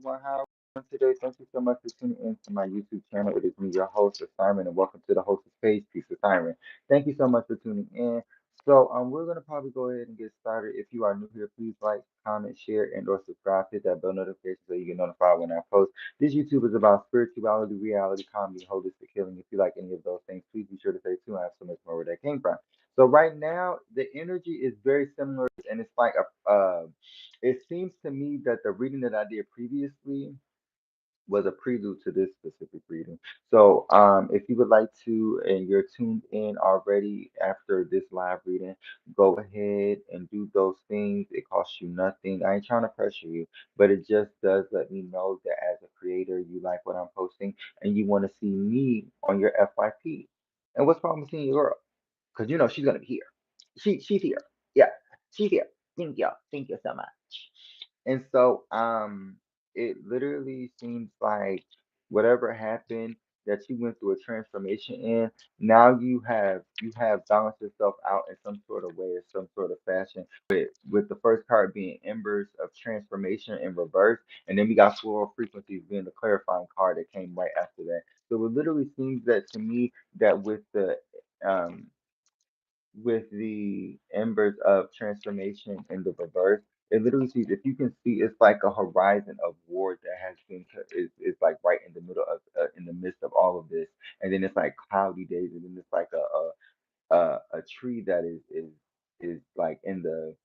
everyone. How are you doing today? Thank you so much for tuning in to my YouTube channel. It is me, your host, Simon, and welcome to the hostess page, Peace of Simon. Thank you so much for tuning in. We're gonna probably go ahead and get started. If you are new here, please like, comment, share, and or subscribe. Hit that bell notification so you get notified when I post. This YouTube is about spirituality, reality, comedy, holistic healing. If you like any of those things, please be sure to stay tuned. I have so much more where that came from. So right now, the energy is very similar, and it's like a. It seems to me that the reading that I did previously was a prelude to this specific reading. If you would like to, and you're tuned in already after this live reading, go ahead and do those things. It costs you nothing. I ain't trying to pressure you, but it just does let me know that as a creator, you like what I'm posting and you want to see me on your FYP. And what's wrong with seeing your girl? Because you know she's gonna be here. She's here. Yeah, she's here. Thank you. Thank you so much. And so it literally seems like whatever happened that you went through a transformation in, now you have balanced yourself out in some sort of way or some sort of fashion. With the first card being embers of transformation in reverse, and then we got floral frequencies being the clarifying card that came right after that. So it literally seems that to me that um with the embers of transformation in the reverse, it literally sees if you can see it's like a horizon of war that has been is like right in the middle of in the midst of all of this, and then it's like cloudy days, and then it's like a tree that is like in the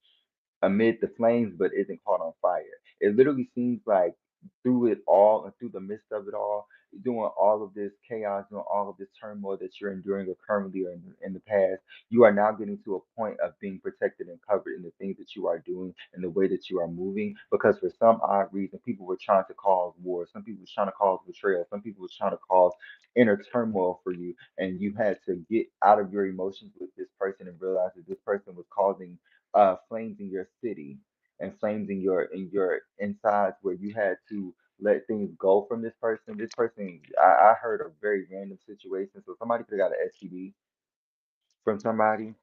amid the flames but isn't caught on fire. It literally seems like through it all and through the midst of it all, doing all of this chaos, doing all of this turmoil that you're enduring or currently or in the past, you are now getting to a point of being protected and covered in the things that you are doing and the way that you are moving. Because for some odd reason, people were trying to cause war, some people were trying to cause betrayal, some people were trying to cause inner turmoil for you, and you had to get out of your emotions with this person and realize that this person was causing flames in your city and flames in your insides where you had to let things go from this person. This person, I heard a very random situation. So somebody could have got an STD from somebody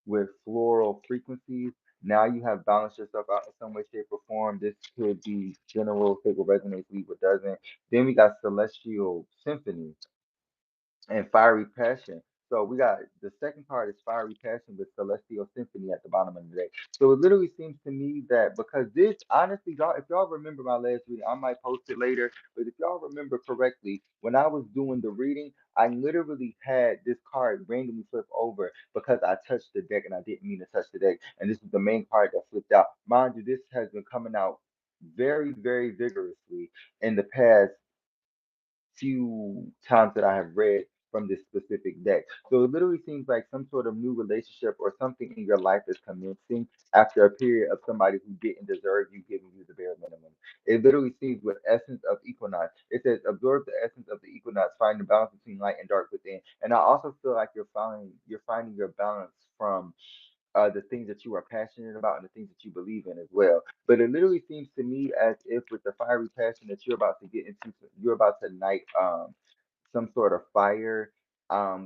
with floral frequencies. Now you have balanced yourself out in some way, shape, or form. This could be general, if it will resonate, leave what doesn't. Then we got celestial symphony and fiery passion. So we got the second card is fiery passion with celestial symphony at the bottom of the deck. So it literally seems to me that because this, honestly, y'all, if y'all remember my last reading, I might post it later. But if y'all remember correctly, when I was doing the reading, I literally had this card randomly flip over because I touched the deck and I didn't mean to touch the deck. And this is the main card that flipped out. Mind you, this has been coming out very, very vigorously in the past few times that I have read from this specific deck. So it literally seems like some sort of new relationship or something in your life is commencing after a period of somebody who didn't deserve you giving you the bare minimum. It literally seems with essence of equinox. It says absorb the essence of the equinox, find the balance between light and dark within. And I also feel like you're finding your balance from the things that you are passionate about and the things that you believe in as well. But it literally seems to me as if with the fiery passion that you're about to get into, you're about to ignite some sort of fire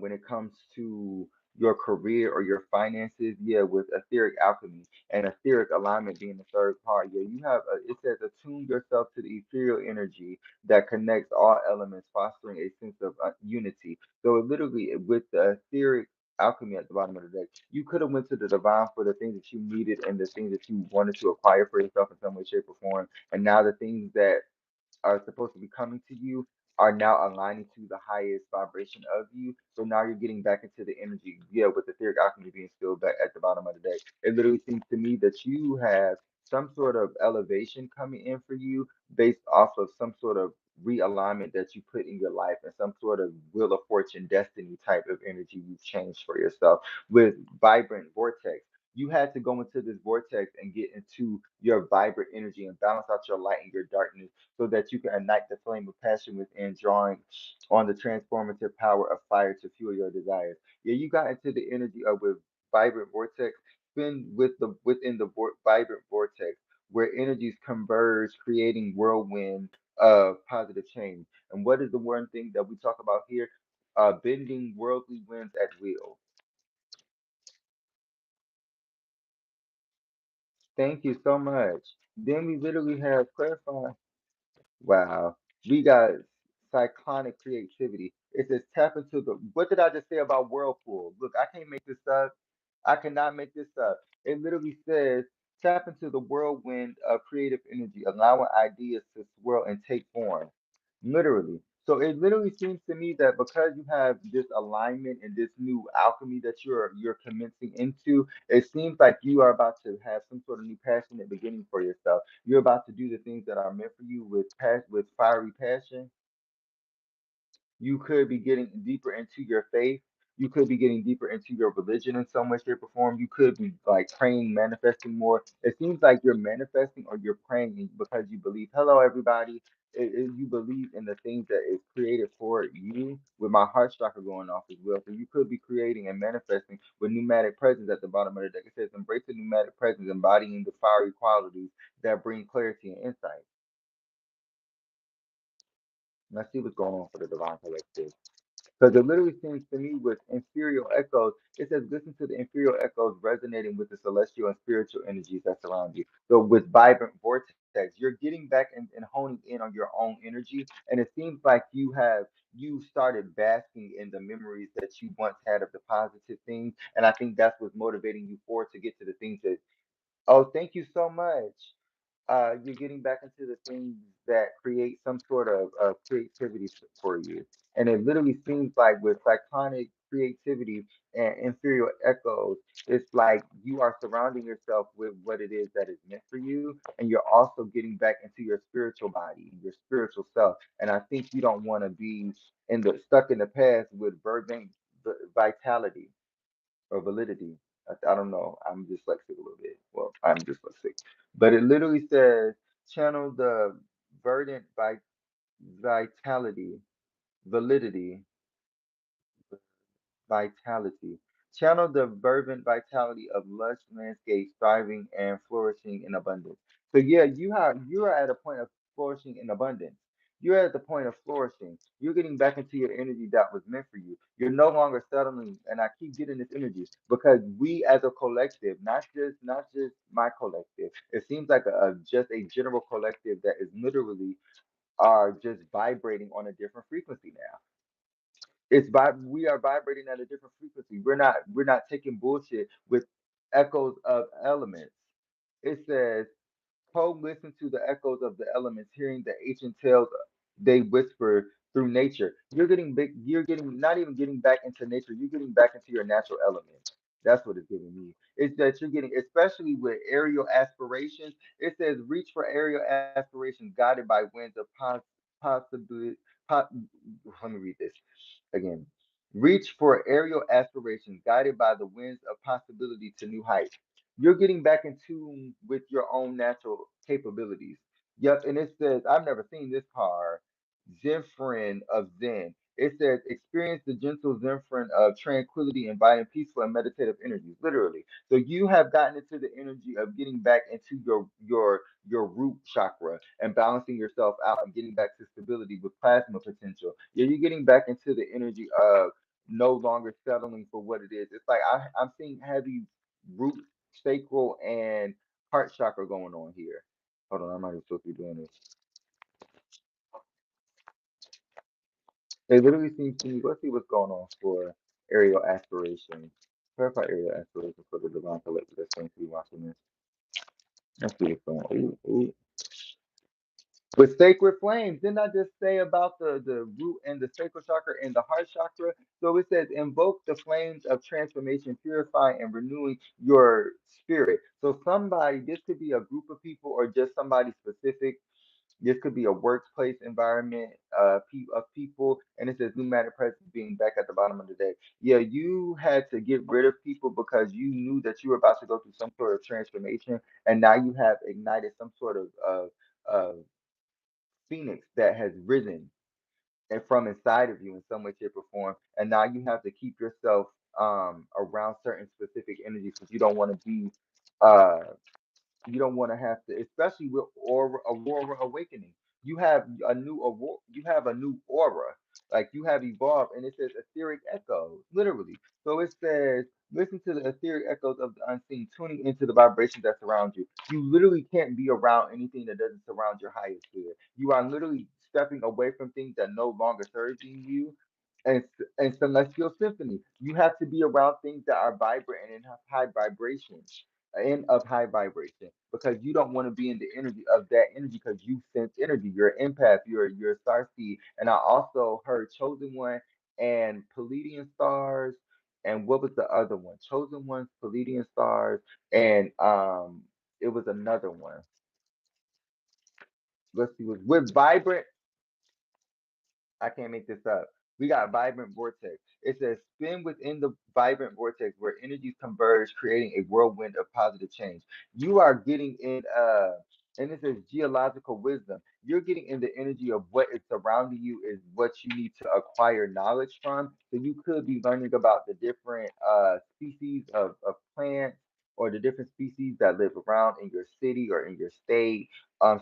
when it comes to your career or your finances. Yeah, with etheric alchemy and etheric alignment being the third part. Yeah, you have it says attune yourself to the ethereal energy that connects all elements, fostering a sense of unity. So it literally with the etheric alchemy at the bottom of the deck, you could have went to the divine for the things that you needed and the things that you wanted to acquire for yourself in some way, shape, or form. And now the things that are supposed to be coming to you are now aligning to the highest vibration of you. So now you're getting back into the energy. Yeah, with the etheric alchemy being still back at the bottom of the deck. It literally seems to me that you have some sort of elevation coming in for you based off of some sort of realignment that you put in your life and some sort of wheel of fortune destiny type of energy you've changed for yourself with vibrant vortex. You had to go into this vortex and get into your vibrant energy and balance out your light and your darkness so that you can ignite the flame of passion within, drawing on the transformative power of fire to fuel your desires. Yeah, you got into the energy of with vibrant vortex, spin with the within the vibrant vortex where energies converge, creating whirlwind of positive change. And what is the one thing that we talk about here? Bending worldly winds at will. Thank you so much. Then we literally have clarifying. Wow. We got cyclonic creativity. It says tap into the, what did I just say about whirlpool? Look, I can't make this up. I cannot make this up. It literally says tap into the whirlwind of creative energy, allowing ideas to swirl and take form. Literally. So it literally seems to me that because you have this alignment and this new alchemy that you're commencing into, it seems like you are about to have some sort of new passionate beginning for yourself. You're about to do the things that are meant for you with with fiery passion. You could be getting deeper into your faith. You could be getting deeper into your religion in some way, shape, or form. You could be like praying, manifesting more. It seems like you're manifesting or you're praying because you believe. Hello, everybody. You believe in the things that is created for you. With my heart chakra going off as well, so you could be creating and manifesting with pneumatic presence at the bottom of the deck. It says, "Embrace the pneumatic presence, embodying the fiery qualities that bring clarity and insight." Let's see what's going on for the divine collective. Because it literally seems to me with inferior echoes, it says listen to the inferior echoes resonating with the celestial and spiritual energies that surround you. So with vibrant vortex, you're getting back and honing in on your own energy. And it seems like you started basking in the memories that you once had of the positive things. And I think that's what's motivating you forward to get to the things that, oh, thank you so much. You're getting back into the things that create some sort of creativity for you. And it literally seems like with cyclonic creativity and inferior echoes, it's like you are surrounding yourself with what it is that is meant for you. And you're also getting back into your spiritual body, your spiritual self. And I think you don't want to be in the stuck in the past with burning vitality or validity. I don't know. I'm dyslexic a little bit. Well, I'm dyslexic, but it literally says channel the verdant vitality, validity, vitality. Channel the fervent vitality of lush landscapes, thriving and flourishing in abundance. So yeah, you are at a point of flourishing in abundance. You're at the point of flourishing. You're getting back into your energy that was meant for you. You're no longer settling, and I keep getting this energy because we as a collective, not just my collective, it seems like just a general collective that is literally are just vibrating on a different frequency now. We are vibrating at a different frequency. We're not taking bullshit with echoes of elements. It says listen to the echoes of the elements, hearing the ancient tales they whisper through nature. You're getting not even getting back into nature, you're getting back into your natural element. That's what it's giving me. It's that you're getting, especially with aerial aspirations, it says reach for aerial aspirations guided by winds of possibility. Po- Let me read this again. Reach for aerial aspirations guided by the winds of possibility to new heights. You're getting back in tune with your own natural capabilities. Yep, and it says, I've never seen this card, Zenfren of Zen. It says, experience the gentle Zenfren of tranquility, inviting peaceful and meditative energies, literally. So you have gotten into the energy of getting back into your root chakra and balancing yourself out and getting back to stability with plasma potential. Yeah, you're getting back into the energy of no longer settling for what it is. It's like I'm seeing heavy root, sacral, and heart chakra going on here. Hold on, I might be supposed to be doing this. It literally seems to me, let's see what's going on for aerial aspiration. Clarify aerial aspiration for the divine collective that's going to be watching this. Let's see what's going on. Ooh, ooh. With sacred flames, didn't I just say about the root and the sacral chakra and the heart chakra? So it says, invoke the flames of transformation, purifying and renewing your spirit. So somebody, this could be a group of people or just somebody specific. This could be a workplace environment of people, and it says pneumatic presence being back at the bottom of the day. Yeah, you had to get rid of people because you knew that you were about to go through some sort of transformation, and now you have ignited some sort of phoenix that has risen and from inside of you in some way, shape, or form. And now you have to keep yourself around certain specific energies because you don't want to be uh You don't want to have to, especially with aurora awakening. You have a new aurora, you have a new aura, like you have evolved, and it says etheric echoes, literally. So it says, listen to the etheric echoes of the unseen, tuning into the vibrations that surround you. You literally can't be around anything that doesn't surround your highest good. You are literally stepping away from things that no longer serve you. And celestial symphony. You have to be around things that are vibrant and in high vibration and of high vibration because you don't want to be in the energy of that energy because you sense energy. You're an empath, you're a star seed. And I also heard chosen one and Palladian stars. And what was the other one? Chosen ones, Palladian stars, and it was another one. Let's see, was with vibrant. I can't make this up. We got vibrant vortex. It says spin within the vibrant vortex where energies converge, creating a whirlwind of positive change. You are getting in and it says geological wisdom. You're getting in the energy of what is surrounding you is what you need to acquire knowledge from. So you could be learning about the different species of plants or the different species that live around in your city or in your state.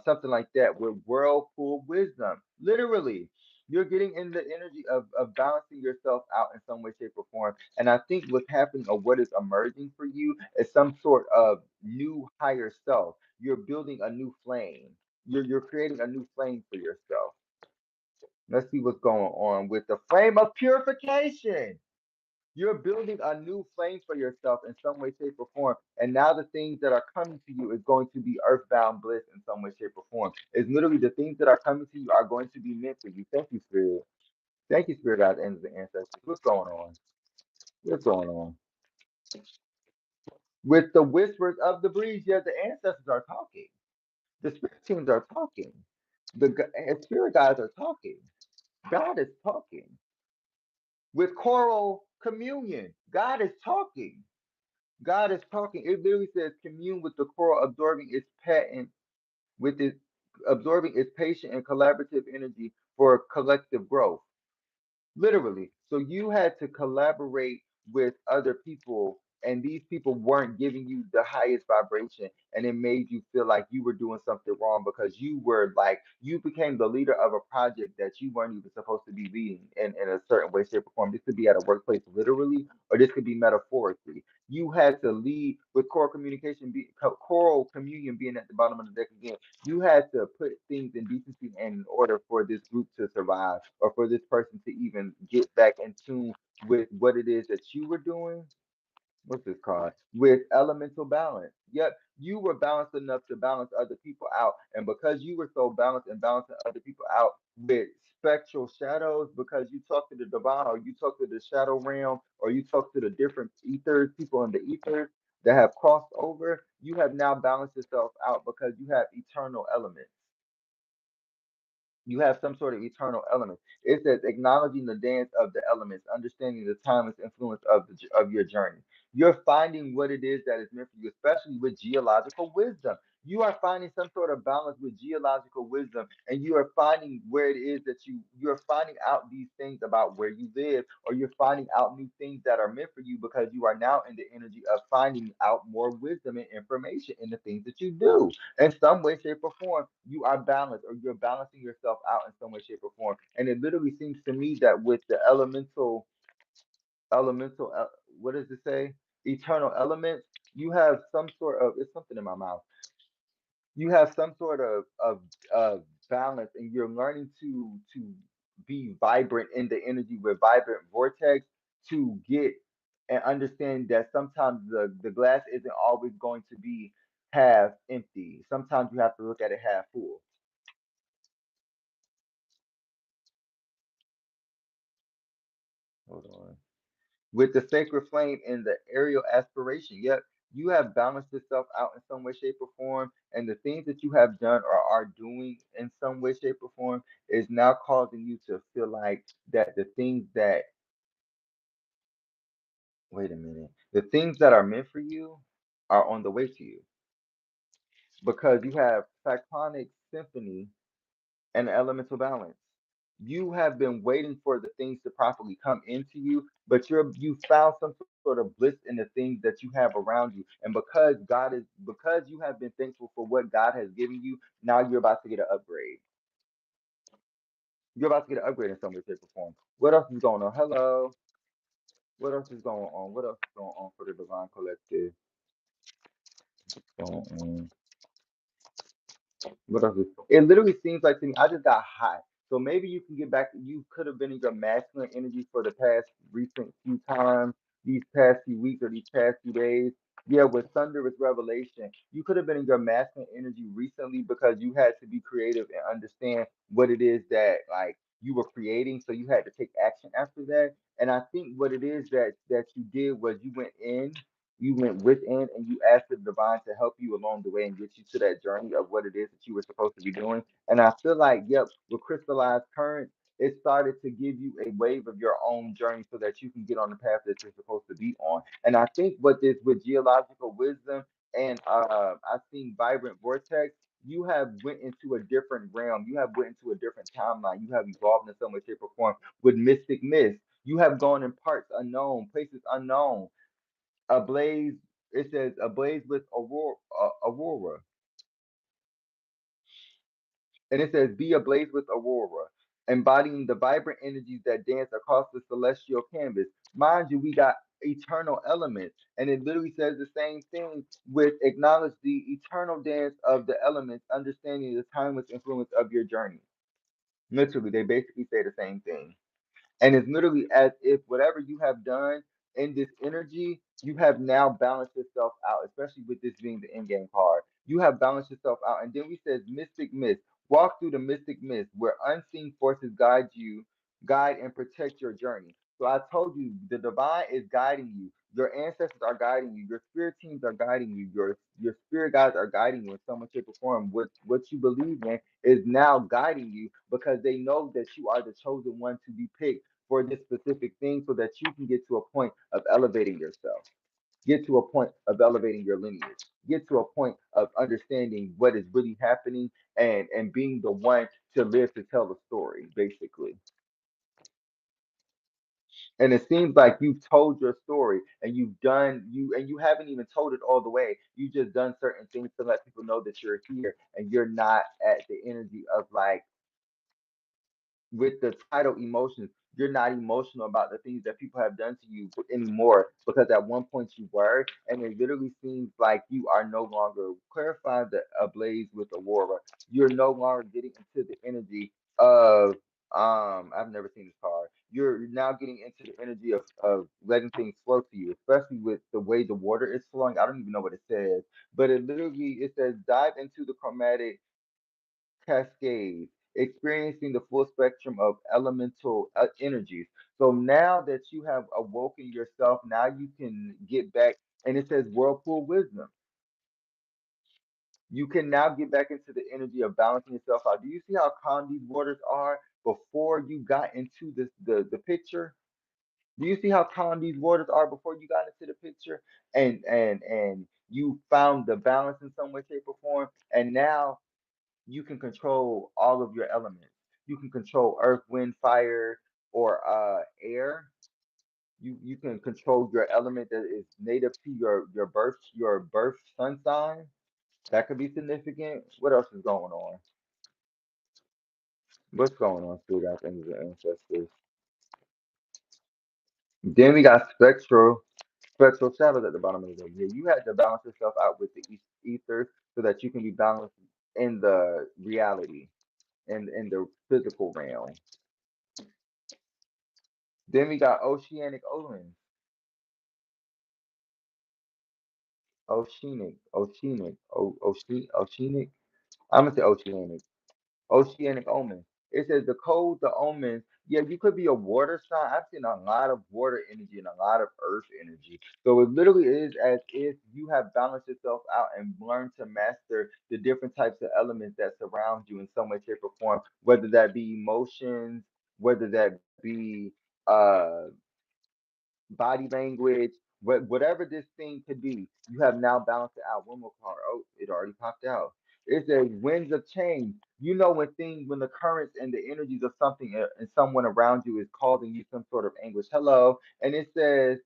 Something like that with whirlpool wisdom. Literally you're getting in the energy of balancing yourself out in some way, shape, or form. And I think what's happening or what is emerging for you is some sort of new higher self. You're building a new flame. You're creating a new flame for yourself. Let's see what's going on with the flame of purification. You're building a new flame for yourself in some way, shape, or form. And now the things that are coming to you is going to be earthbound bliss in some way, shape, or form. It's literally the things that are coming to you are going to be meant for you. Thank you, Spirit. Thank you, Spirit God, and the ancestors. What's going on? What's going on? With the whispers of the breeze, yeah, the ancestors are talking. The spirit teams are talking. Spirit guides are talking. God is talking. With choral communion, God is talking. God is talking. It literally says commune with the choral, absorbing its patent, with its absorbing its patient and collaborative energy for collective growth. Literally. So you had to collaborate with other people, and these people weren't giving you the highest vibration, and it made you feel like you were doing something wrong because you were like, you became the leader of a project that you weren't even supposed to be leading in a certain way, shape, or form. This could be at a workplace literally, or this could be metaphorically. You had to lead with choral communication, choral communion being at the bottom of the deck again. You had to put things in decency and in order for this group to survive or for this person to even get back in tune with what it is that you were doing. What's this called? With elemental balance. Yep, you were balanced enough to balance other people out. And because you were so balanced and balancing other people out with spectral shadows, because you talk to the divine or you talk to the shadow realm or you talk to the different ethers, people in the ethers that have crossed over, you have now balanced yourself out because you have eternal elements. You have some sort of eternal element. It says acknowledging the dance of the elements, understanding the timeless influence of of your journey. You're finding what it is that is meant for you, especially with geological wisdom. You are finding some sort of balance with geological wisdom, and you are finding where it is that you're finding out these things about where you live, or you're finding out new things that are meant for you because you are now in the energy of finding out more wisdom and information in the things that you do in some way, shape, or form, you are balanced or you're balancing yourself out in some way, shape, or form. And it literally seems to me that with the what does it say? Eternal elements, you have some sort of, it's something in my mouth. You have some sort of balance and you're learning to be vibrant in the energy with vibrant vortex to get and understand that sometimes the glass isn't always going to be half empty. Sometimes you have to look at it half full. Hold on. With the sacred flame and the aerial aspiration, yep, you have balanced yourself out in some way, shape, or form. And the things that you have done or are doing in some way, shape, or form is now causing you to feel like that the things that, wait a minute, the things that are meant for you are on the way to you because you have cyclonic symphony and elemental balance. You have been waiting for the things to properly come into you, but you found some sort of bliss in the things that you have around you. And because you have been thankful for what God has given you, now you're about to get an upgrade. You're about to get an upgrade in some way, shape, or form. What else is going on? Hello. What else is going on? What else is going on for the divine collective? Going on? What else? It literally seems like to me, I just got hot. So maybe you can get back. You could have been in your masculine energy for the past recent few times, these past few weeks or these past few days. Yeah, with thunderous revelation, you could have been in your masculine energy recently because you had to be creative and understand what it is that like you were creating. So you had to take action after that. And I think what it is that you did was you went within and you asked the divine to help you along the way and get you to that journey of what it is that you were supposed to be doing. And I feel like, yep, with crystallized current, it started to give you a wave of your own journey so that you can get on the path that you're supposed to be on. And I think what this with geological wisdom and I think vibrant vortex, you have went into a different realm. You have went into a different timeline. You have evolved in some way, shape, or form with mystic mist. You have gone in parts unknown, places unknown ablaze. It says ablaze with aurora, and it says be ablaze with aurora, embodying the vibrant energies that dance across the celestial canvas. Mind you, we got eternal elements, and it literally says the same thing with acknowledge the eternal dance of the elements, understanding the timeless influence of your journey. Literally, they basically say the same thing. And it's literally as if whatever you have done in this energy, you have now balanced yourself out, especially with this being the end game card. You have balanced yourself out. And then we says mystic mist. Walk through the mystic mist where unseen forces guide and protect your journey. So I told you the divine is guiding you. Your ancestors are guiding you. Your spirit teams are guiding you. Your spirit guides are guiding you in some way, shape, or form. What you believe in is now guiding you because they know that you are the chosen one to be picked for this specific thing so that you can get to a point of elevating yourself, get to a point of elevating your lineage, get to a point of understanding what is really happening and being the one to live to tell the story, basically. And it seems like you've told your story and you haven't even told it all the way. You just done certain things to let people know that you're here and you're not at the energy of like with the title emotions, you're not emotional about the things that people have done to you anymore because at one point you were, and it literally seems like you are no longer clarifying the ablaze with Aurora. You're no longer getting into the energy of I've never seen this card. You're now getting into the energy of letting things flow to you, especially with the way the water is flowing. I don't even know what it says, but it says dive into the chromatic cascade, experiencing the full spectrum of elemental energies. So now that you have awoken yourself, now you can get back, and it says whirlpool wisdom. You can now get back into the energy of balancing yourself out. Do you see how calm these waters are before you got into the picture? Do you see how calm these waters are before you got into the picture? And you found the balance in some way, shape, or form, and now you can control all of your elements. You can control earth, wind, fire, or air. You can control your element that is native to your birth sun sign. That could be significant. What else is going on? What's going on, Spirit Guides, angels, and ancestors? Then we got spectral shadows at the bottom of the room. Yeah, you had to balance yourself out with the ether so that you can be balanced in the reality and in the physical realm. Then we got oceanic omens. Oceanic. I'm gonna say oceanic. Oceanic omens. It says the code, the omens. Yeah, you could be a water sign. I've seen a lot of water energy and a lot of earth energy. So it literally is as if you have balanced yourself out and learned to master the different types of elements that surround you in some way, shape, or form, whether that be emotions, whether that be uh body language, whatever this thing could be, you have now balanced it out. One more card. Oh, it already popped out. It says winds of change. You know when when the currents and the energies of something and someone around you is causing you some sort of anguish. Hello, and it says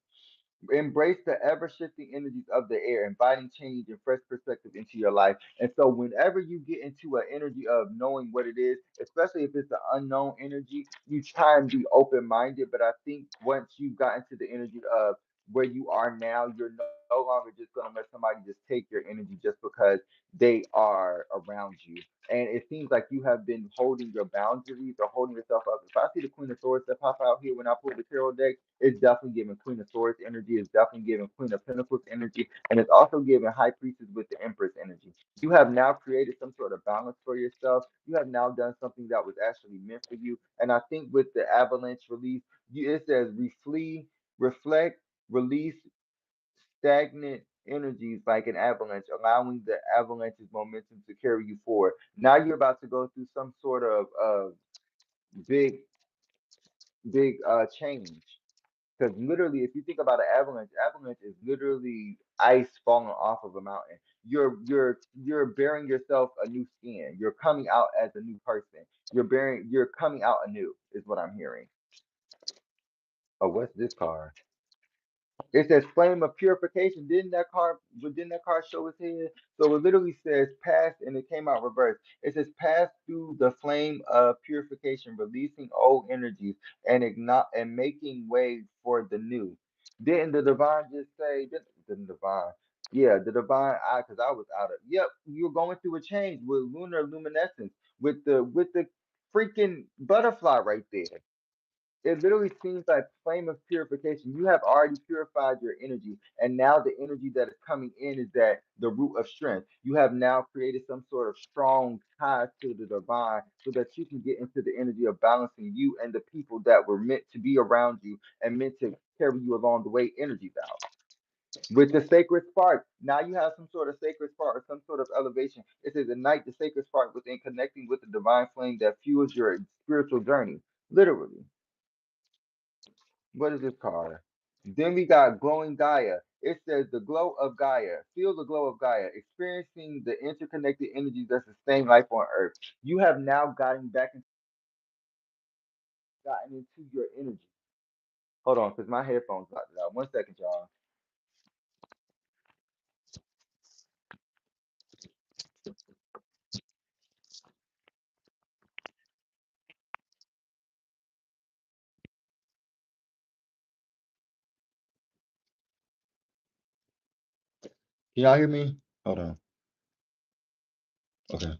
embrace the ever shifting energies of the air, inviting change and fresh perspective into your life. And so, whenever you get into an energy of knowing what it is, especially if it's an unknown energy, you try and be open minded. But I think once you've gotten to the energy of where you are now, you're no longer just going to let somebody just take your energy just because they are around you. And it seems like you have been holding your boundaries or holding yourself up. If I see the Queen of Swords that pop out here when I pull the tarot deck, it's definitely giving Queen of Swords energy. It's definitely giving Queen of Pentacles energy. And it's also giving High Priestess with the Empress energy. You have now created some sort of balance for yourself. You have now done something that was actually meant for you. And I think with the avalanche release, it says flee, reflect, release stagnant energies like an avalanche, allowing the avalanche's momentum to carry you forward. Now you're about to go through some sort of big, big change. Because literally, if you think about an avalanche, avalanche is literally ice falling off of a mountain. You're bearing yourself a new skin. You're coming out as a new person. You're coming out anew, is what I'm hearing. Oh, what's this card? It says flame of purification. Didn't that card show its head? So it literally says pass, and it came out reverse. It says pass through the flame of purification, releasing old energies and making way for the new. Didn't the divine just say the divine? Yeah, the divine eye, because I was out of yep, you're going through a change with lunar luminescence, with the freaking butterfly right there. It literally seems like flame of purification. You have already purified your energy, and now the energy that is coming in is that the root of strength. You have now created some sort of strong tie to the divine so that you can get into the energy of balancing you and the people that were meant to be around you and meant to carry you along the way energy bound. With the sacred spark, now you have some sort of sacred spark or some sort of elevation. It says ignite the sacred spark within connecting with the divine flame that fuels your spiritual journey. Literally. What is this card? Then we got glowing Gaia. It says the glow of Gaia. Feel the glow of Gaia, experiencing the interconnected energies that sustain life on Earth. You have now gotten into your energy. Hold on, because my headphones got it out. 1 second, y'all. Can y'all hear me? Hold on. Okay.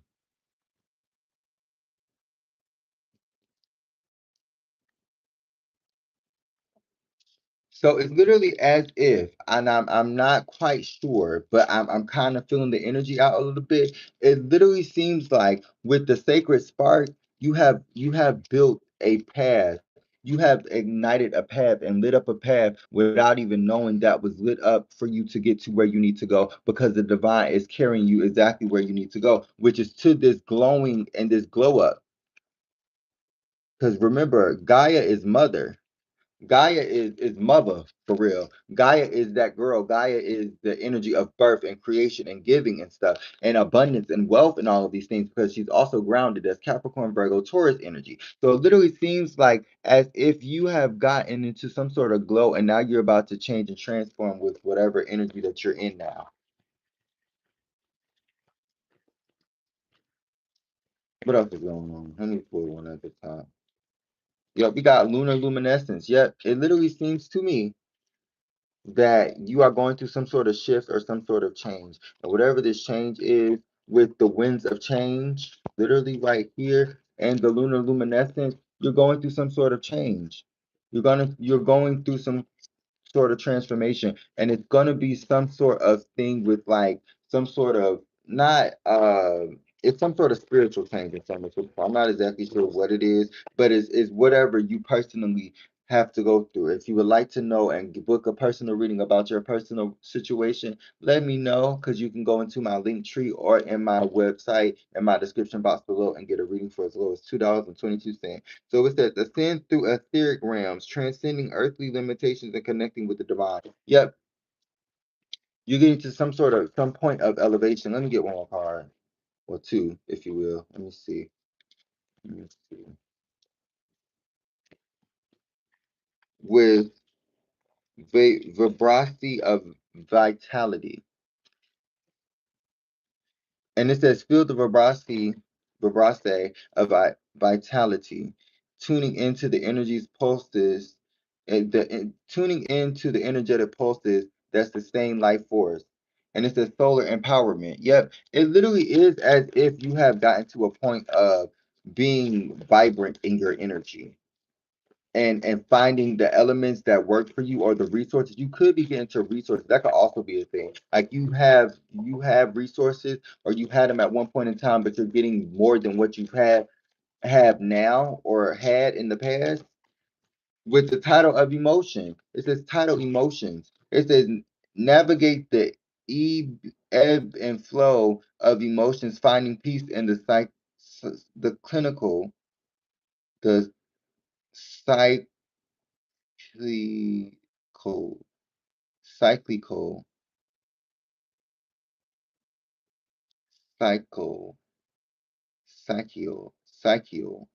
So it's literally as if, and I'm not quite sure, but I'm kind of feeling the energy out a little bit. It literally seems like with the sacred spark, you have built a path. You have ignited a path and lit up a path without even knowing that was lit up for you to get to where you need to go because the divine is carrying you exactly where you need to go, which is to this glowing and this glow up. Because remember, Gaia is mother. Gaia is mother for real. Gaia is that girl. Gaia is the energy of birth and creation and giving and stuff and abundance and wealth and all of these things because she's also grounded as Capricorn, Virgo, Taurus energy. So it literally seems like as if you have gotten into some sort of glow and now you're about to change and transform with whatever energy that you're in now. What else is going on? Let me pull one at the top. Yep, we got lunar luminescence. Yep, it literally seems to me that you are going through some sort of shift or some sort of change. And whatever this change is with the winds of change, literally right here, and the lunar luminescence, you're going through some sort of change. You're going through some sort of transformation, and it's gonna be some sort of thing with like some sort of not it's some sort of spiritual change in some way. I'm not exactly sure what it is, but it's whatever you personally have to go through. If you would like to know and book a personal reading about your personal situation, let me know because you can go into my link tree or in my website in my description box below and get a reading for as low as $2.22. So it says ascend through etheric realms, transcending earthly limitations and connecting with the divine. Yep, you're getting to some point of elevation. Let me get one more card. or two, if you will. Let me see. Let me see. With vibrancy of vitality. And it says, feel the vibrancy of vitality, tuning into the energies pulses, tuning into the energetic pulses that sustain life force. And it says solar empowerment. Yep, it literally is as if you have gotten to a point of being vibrant in your energy and finding the elements that work for you or the resources. You could be getting to resources. That could also be a thing. Like you have resources or you had them at one point in time, but you're getting more than what you have now or had in the past. With the title of emotion, it says title emotions. It says navigate the ebb and flow of emotions, finding peace in the clinical, the cyclical, cyclical, cycle, psychial.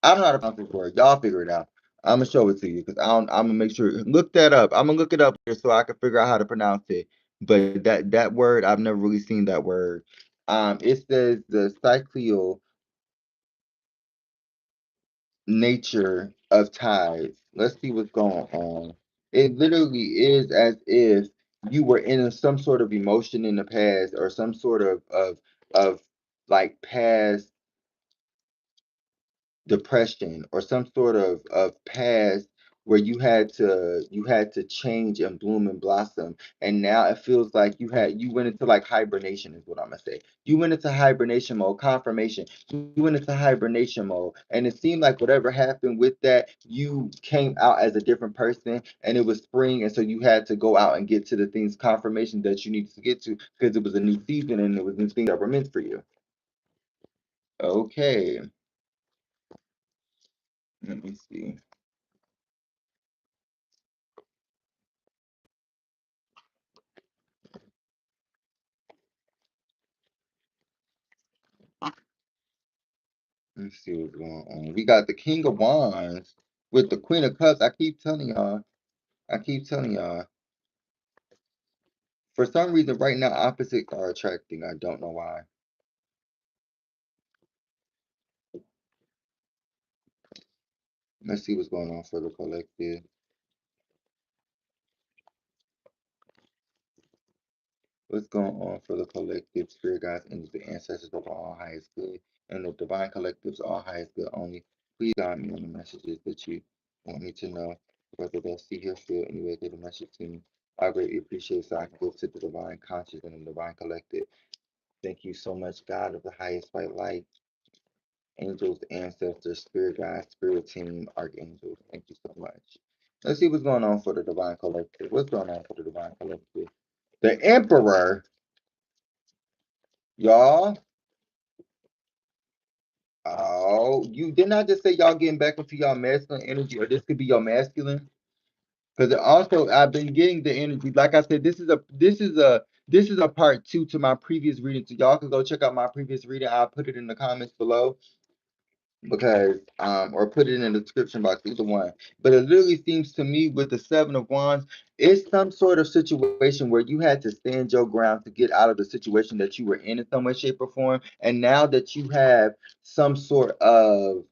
I don't know how to pronounce this word. Y'all figure it out. I'm gonna show it to you because I don't. I'm gonna make sure. Look that up. I'm gonna look it up here so I can figure out how to pronounce it. But that word, I've never really seen that word. It says the cyclical nature of tides. Let's see what's going on. It literally is as if you were in some sort of emotion in the past or some sort of like past depression or some sort of past where you had to change and bloom and blossom, and now it feels like you went into like hibernation is what I'm gonna say. You went into hibernation mode. Confirmation, you went into hibernation mode, and it seemed like whatever happened with that, you came out as a different person, and it was spring, and so you had to go out and get to the things, confirmation that you needed to get to, because it was a new season and it was new things that were meant for you. Okay, let me see. Let's see what's going on. We got the King of Wands with the Queen of Cups. I keep telling y'all. I keep telling y'all. For some reason, right now, opposites are attracting. I don't know why. Let's see what's going on for the collective. What's going on for the collective? Spirit guides, and the ancestors of all highest good, and the divine collectives all highest good only. Please guide me on the messages that you want me to know, whether that's see, hear, feel, any way, get the message to me. I greatly appreciate so I can go to the divine conscious and the divine collective. Thank you so much, God of the highest white light, angels, ancestors, spirit guides, spirit team, archangels. Thank you so much. Let's see what's going on for the divine collective. What's going on for the divine collective? The Emperor, y'all. Oh, you did not just say y'all getting back into y'all masculine energy, or this could be your masculine. Because also I've been getting the energy. Like I said, this is a part two to my previous reading. So y'all can go check out my previous reading. I'll put it in the comments below because or put it in the description box, either one. But it literally seems to me with the Seven of Wands, it's some sort of situation where you had to stand your ground to get out of the situation that you were in some way, shape, or form. And now that you have some sort of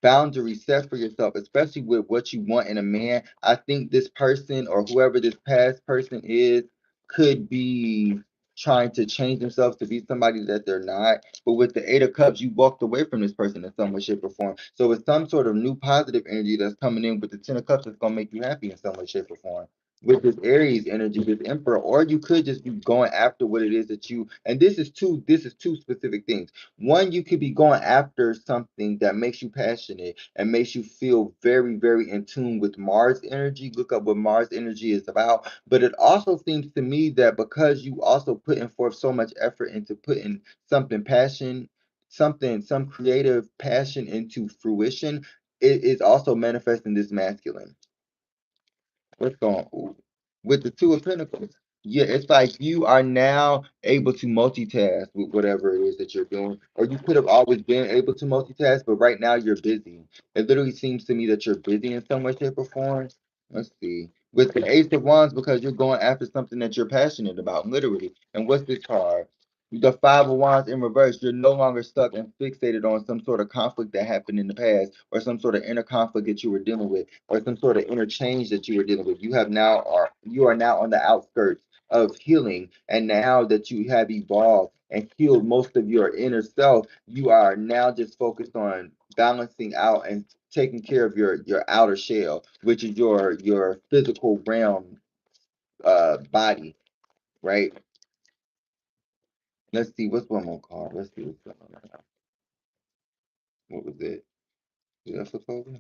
boundary set for yourself, especially with what you want in a man. I think this person or whoever this past person is could be trying to change themselves to be somebody that they're not. But with the Eight of Cups, you walked away from this person in some way, shape, or form. So it's some sort of new positive energy that's coming in with the Ten of Cups that's gonna make you happy in some way, shape, or form. With this Aries energy, this Emperor, or you could just be going after what it is that you. And this is two specific things. One, you could be going after something that makes you passionate and makes you feel very, very in tune with Mars energy. Look up what Mars energy is about. But it also seems to me that because you also putting forth so much effort into putting something passion, some creative passion into fruition, it is also manifesting this masculine. What's going on? With the Two of Pentacles? Yeah, it's like you are now able to multitask with whatever it is that you're doing, or you could have always been able to multitask, but right now you're busy. It literally seems to me that you're busy in some way, shape, or form. Let's see. With the Ace of Wands, because you're going after something that you're passionate about, literally. And what's this card? The Five of Wands in reverse. You're no longer stuck and fixated on some sort of conflict that happened in the past, or some sort of inner conflict that you were dealing with, or some sort of inner change that you were dealing with. You are now on the outskirts of healing. And now that you have evolved and healed most of your inner self, you are now just focused on balancing out and taking care of your outer shell, which is your physical realm body, right? Let's see what's one more card. Let's see what's going on right now. What was it? Did I flip over?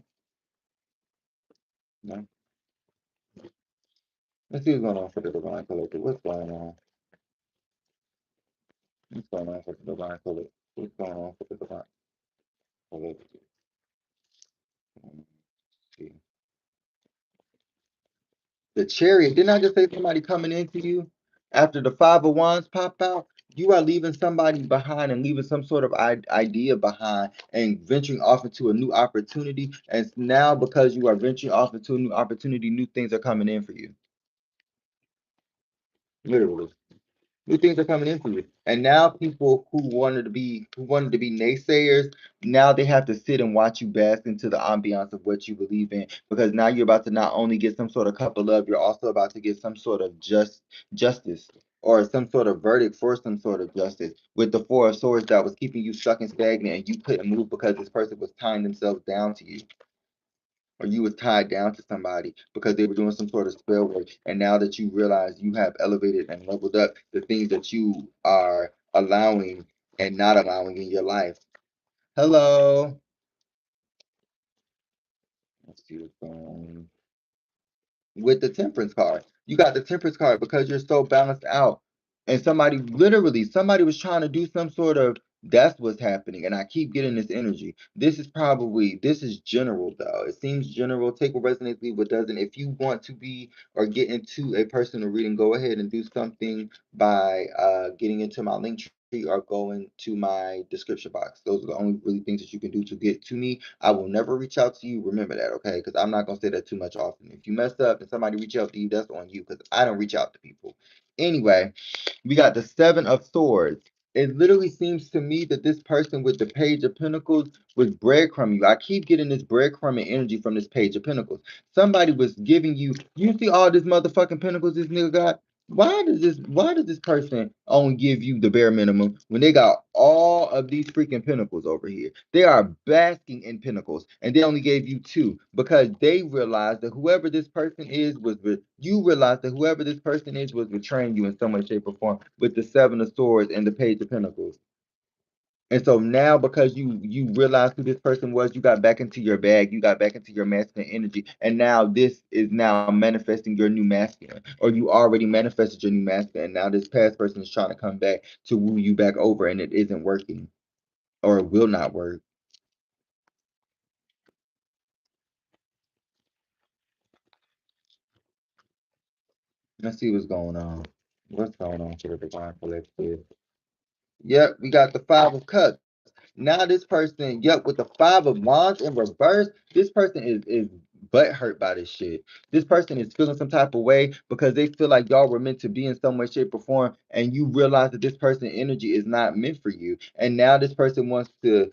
No. Let's see what's going on for the divine collective. What's going on? What's going on for the divine collective? What's going on for the divine collective? Let's see. The chariot, didn't I just say somebody coming into you after the Five of Wands pop out? You are leaving somebody behind and leaving some sort of idea behind and venturing off into a new opportunity. And now, because you are venturing off into a new opportunity, new things are coming in for you. Literally. New things are coming in for you. And now people who wanted to be naysayers, now they have to sit and watch you bask into the ambiance of what you believe in. Because now you're about to not only get some sort of cup of love, you're also about to get some sort of justice or some sort of verdict for some sort of justice. With the Four of Swords that was keeping you stuck and stagnant and you couldn't move because this person was tying themselves down to you, or you was tied down to somebody because they were doing some sort of spell work. And now that you realize you have elevated and leveled up the things that you are allowing and not allowing in your life. Hello. Let's see what's going on with the Temperance card. You got the Temperance card because you're so balanced out. And somebody was trying to do some sort of, that's what's happening. And I keep getting this energy. This is general though. It seems general. Take what resonates, leave what doesn't. If you want to be or get into a personal reading, go ahead and do something by getting into my link tree or going to my description box. Those are the only really things that you can do to get to me. I will never reach out to you. Remember that, okay? Because I'm not gonna say that too much often. If you messed up and somebody reach out to you, that's on you because I don't reach out to people. Anyway, we got the Seven of Swords. It literally seems to me that this person with the Page of Pentacles was breadcrumbing you. I keep getting this breadcrumbing energy from this Page of Pentacles. Somebody was giving you, you see all this motherfucking pentacles this nigga got? Why does this person only give you the bare minimum when they got all of these freaking pinnacles over here? They are basking in pinnacles and they only gave you two because they realized that whoever this person is you realized that whoever this person is was betraying you in some way, shape, or form with the Seven of Swords and the Page of Pentacles. And so now, because you realized who this person was, you got back into your bag, you got back into your masculine energy, and now this is now manifesting your new masculine, or you already manifested your new masculine. And now this past person is trying to come back to woo you back over, and it isn't working, or it will not work. Let's see what's going on. What's going on for the divine collective? Yep, we got the Five of Cups. Now this person, yep, with the Five of Wands in reverse, this person is butt hurt by this shit. This person is feeling some type of way because they feel like y'all were meant to be in some way, shape, or form, and you realize that this person energy is not meant for you. And now this person wants to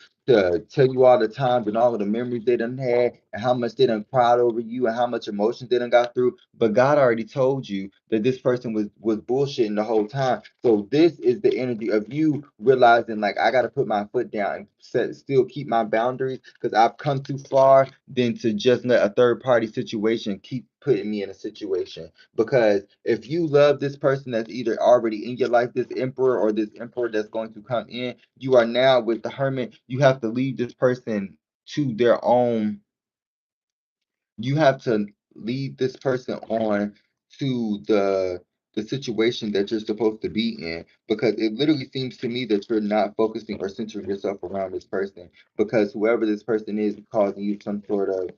tell you all the times and all of the memories they done had and how much they done cried over you and how much emotions they done got through. But God already told you that this person was bullshitting the whole time. So this is the energy of you realizing like I gotta put my foot down and still keep my boundaries because I've come too far than to just let a third party situation keep putting me in a situation. Because if you love this person that's either already in your life, this emperor or this emperor that's going to come in, you are now with the hermit, you have to leave this person to their own, you have to lead this person on to the situation that you're supposed to be in, because it literally seems to me that you're not focusing or centering yourself around this person, because whoever this person is causing you some sort of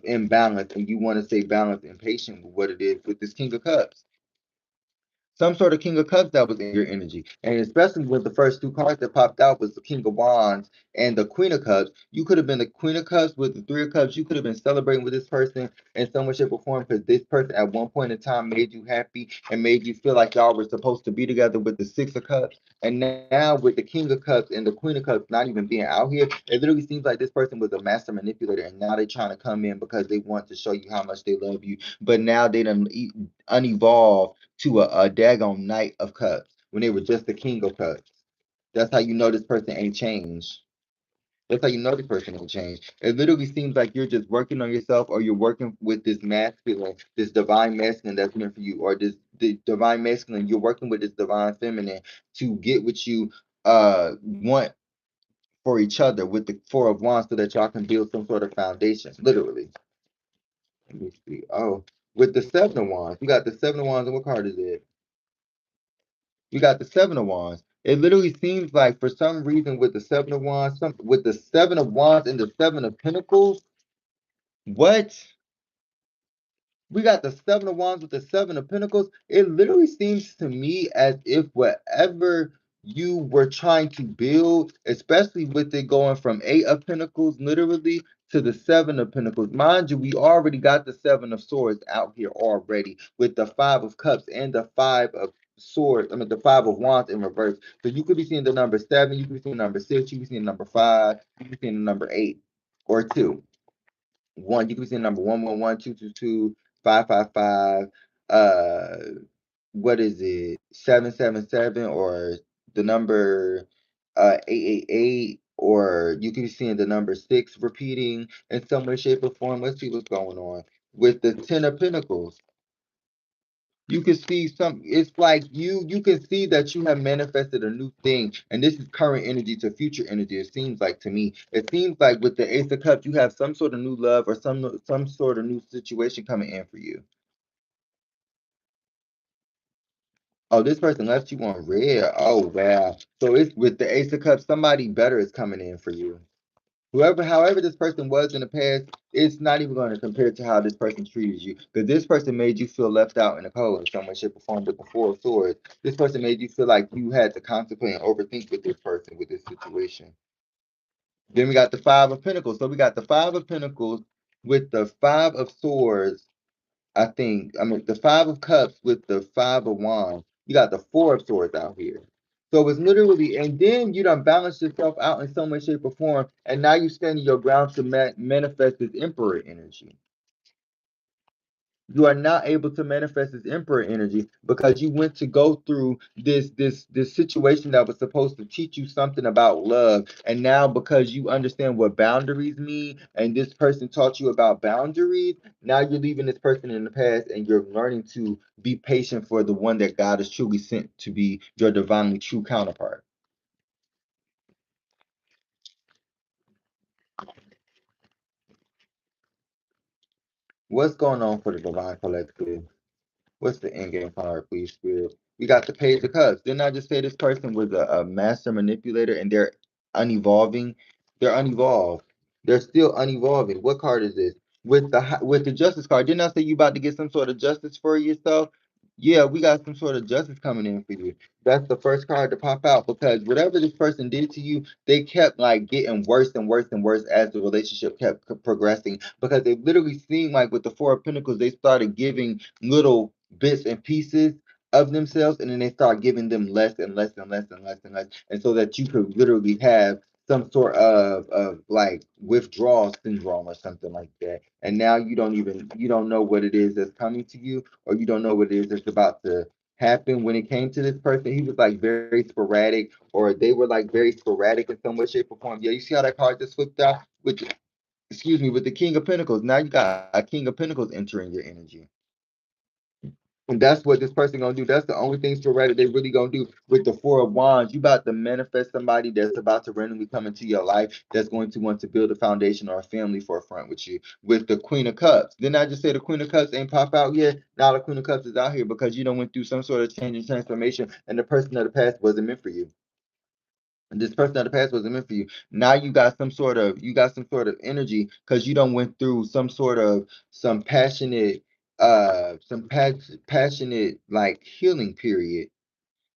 imbalance, and you want to stay balanced and patient with what it is with this King of Cups. some sort of King of Cups that was in your energy. And especially with the first two cards that popped out was the King of Wands and the Queen of Cups. You could have been the Queen of Cups with the Three of Cups. You could have been celebrating with this person in some way, shape, or form because this person at one point in time made you happy and made you feel like y'all were supposed to be together with the Six of Cups. And now with the King of Cups and the Queen of Cups not even being out here, it literally seems like this person was a master manipulator and now they're trying to come in because they want to show you how much they love you. But now they done unevolved to a daggone Knight of Cups when they were just the King of Cups. That's how you know this person ain't changed. That's how you know this person ain't changed. It literally seems like you're just working on yourself or you're working with this masculine, this divine masculine that's meant for you, or this the divine masculine, you're working with this divine feminine to get what you want for each other with the Four of Wands so that y'all can build some sort of foundation. Literally. Let me see. Oh, with the Seven of Wands. You got the Seven of Wands, and what card is it? You got the Seven of Wands. It literally seems like for some reason with the Seven of Wands, with the Seven of Wands and the Seven of Pentacles, what? We got the Seven of Wands with the Seven of Pentacles. It literally seems to me as if whatever you were trying to build, especially with it going from Eight of Pentacles, literally, to the Seven of Pentacles. Mind you, we already got the Seven of Swords out here already with the Five of Cups and the Five of Swords. I mean, the Five of Wands in reverse. So you could be seeing the number 7, you could be seeing the number 6, you could be seeing the number 5, you could be seeing the number 8 or 2. One, you can see the number 111, 222, 555, what is it, 777, or the number 888, or you can be seeing the number 6 repeating in some way, shape, or form. Let's see what's going on. With the Ten of Pentacles, you can see some, it's like you can see that you have manifested a new thing, and this is current energy to future energy. It seems like to me, it seems like with the Ace of Cups you have some sort of new love or some sort of new situation coming in for you. Oh, this person left you on red. Oh wow. So it's with the Ace of Cups, somebody better is coming in for you. Whoever, however this person was in the past, it's not even going to compare to how this person treated you. Because this person made you feel left out in the cold in some way, shape, or form. But before swords, this person made you feel like you had to contemplate and overthink with this person, with this situation. Then we got the Five of Pentacles. So we got the Five of Pentacles with the Five of Swords. I mean, the Five of Cups with the Five of Wands. You got the Four of Swords out here. So it's literally, and then you done balance yourself out in some way, shape, or form, and now you standing your ground to manifest this Emperor energy. You are not able to manifest this Emperor energy because you went to go through this situation that was supposed to teach you something about love, and now because you understand what boundaries mean and this person taught you about boundaries, now you're leaving this person in the past and you're learning to be patient for the one that God has truly sent to be your divinely true counterpart. What's going on for the divine collective? What's the end game card, please, Spirit? We got the Page of Cups. Didn't I just say this person was a master manipulator and they're unevolving? They're unevolved. They're still unevolving. What card is this? With the Justice card, didn't I say you about to get some sort of justice for yourself? Yeah, we got some sort of justice coming in for you. That's the first card to pop out because whatever this person did to you, they kept like getting worse and worse and worse as the relationship kept progressing. Because it literally seemed like with the Four of Pentacles, they started giving little bits and pieces of themselves, and then they start giving them less and less and less and less and less, and so that you could literally have some sort of like withdrawal syndrome or something like that. And now you don't know what it is that's coming to you, or you don't know what it is that's about to happen. When it came to this person, he was like very sporadic, or they were like very sporadic in some way, shape, or form. Yeah, you see how that card just flipped out with, excuse me, with the King of Pentacles. Now you got a King of Pentacles entering your energy. And that's what this person gonna do. That's the only thing sporadic they really gonna do with the Four of Wands. You about to manifest somebody that's about to randomly come into your life that's going to want to build a foundation or a family for a front with you. With the Queen of Cups. Didn't I just say the Queen of Cups ain't pop out yet? Now the Queen of Cups is out here because you don't went through some sort of change and transformation, and the person of the past wasn't meant for you. This person of the past wasn't meant for you. Now you got some sort of energy because you don't went through some sort of some passionate some passionate like healing period.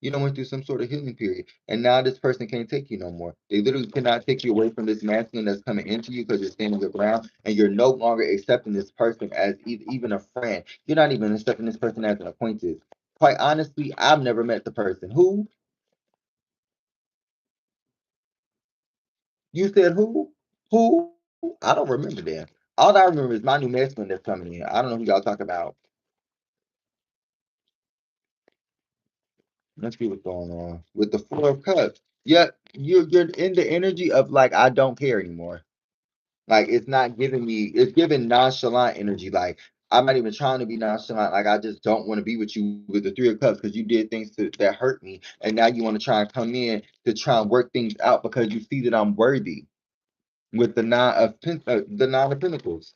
You know, went through some sort of healing period, and now this person can't take you no more. They literally cannot take you away from this masculine that's coming into you because you're standing your ground, and you're no longer accepting this person as even a friend. You're not even accepting this person as an acquaintance. Quite honestly, I've never met the person. Who? You said who? Who? I don't remember them. All I remember is my new masculine that's coming in. I don't know who y'all talk about. Let's see what's going on with the Four of Cups. Yeah, you're in the energy of like I don't care anymore. Like it's not giving me, it's giving nonchalant energy. Like I'm not even trying to be nonchalant. Like I just don't want to be with you with the Three of Cups because you did things that hurt me, and now you want to try and come in to try and work things out because you see that I'm worthy with the Nine of Pentacles.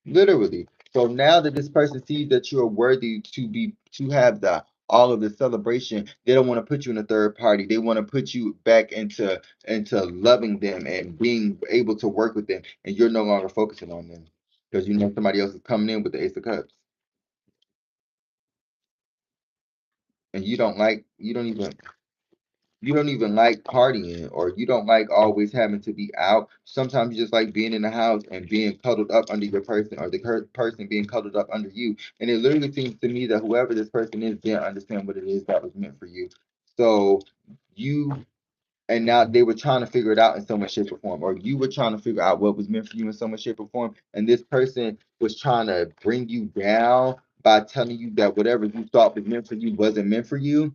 Literally. So now that this person sees that you're worthy to have the all of the celebration, they don't want to put you in a third party. They want to put you back into loving them and being able to work with them. And you're no longer focusing on them because you know somebody else is coming in with the Ace of Cups. And you don't even like partying, or you don't like always having to be out. Sometimes you just like being in the house and being cuddled up under your person, or the person being cuddled up under you. And it literally seems to me that whoever this person is didn't understand what it is that was meant for you. So you and now they were trying to figure it out in some way, shape, or form, or you were trying to figure out what was meant for you in some way, shape, or form. And this person was trying to bring you down by telling you that whatever you thought was meant for you wasn't meant for you.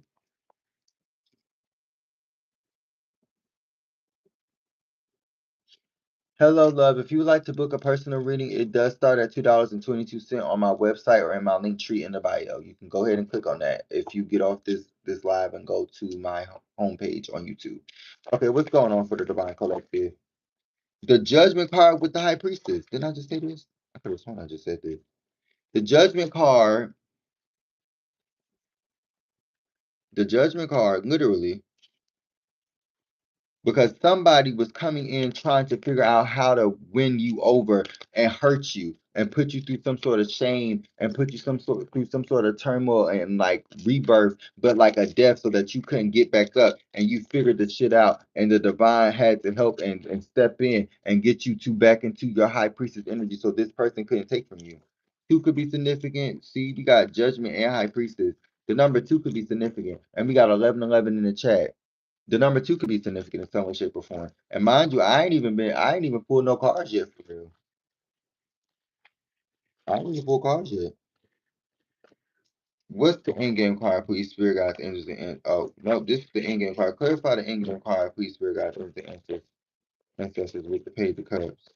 Hello, love. If you would like to book a personal reading, it does start at $2.22 on my website or in my link tree in the bio. You can go ahead and click on that if you get off this live and go to my homepage on YouTube. Okay, what's going on for the Divine Collective? The Judgment card with the High Priestess. Didn't I just say this? I could have sworn I just said this. The Judgment card, the Judgment card, literally because somebody was coming in trying to figure out how to win you over and hurt you and put you through some sort of shame and put you through some sort of turmoil and like rebirth, but like a death so that you couldn't get back up, and you figured the shit out, and the divine had to help and step in and get you to back into your high priestess energy so this person couldn't take from you. Two could be significant. See, we got judgment and high priestess. The number two could be significant, and we got 1111 in the chat. The number two could be significant in some way, shape, or form. And mind you, I ain't even pulled no cards yet for real. I ain't even pulled cards yet. What's the end game card, please, spirit guides, angels, and oh no, this is the end game card. Clarify the end game card, please, spirit guides, angels, and ancestors with the page of cups.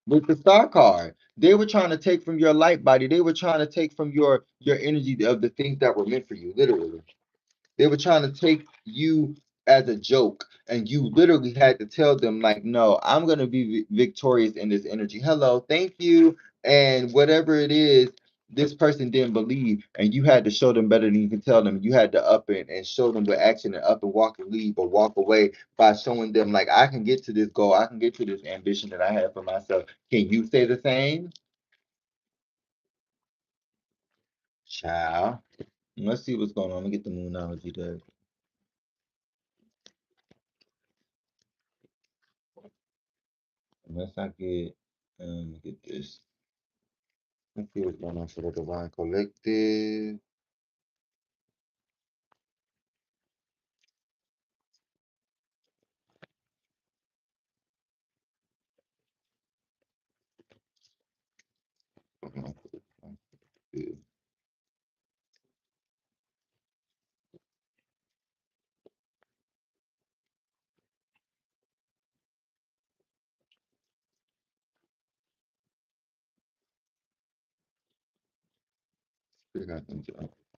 With the star card, they were trying to take from your light body. They were trying to take from your energy of the things that were meant for you, literally. They were trying to take you as a joke, and you literally had to tell them, like, no, I'm going to be victorious in this energy. Hello, thank you. And whatever it is, this person didn't believe, and you had to show them better than you can tell them. You had to up it and show them with action and up and walk and leave or walk away by showing them, like, I can get to this goal. I can get to this ambition that I have for myself. Can you say the same? Child. Let's see what's going on. Let me get the moonology there. Unless I get this. Let's see what's going on for the Divine Collective.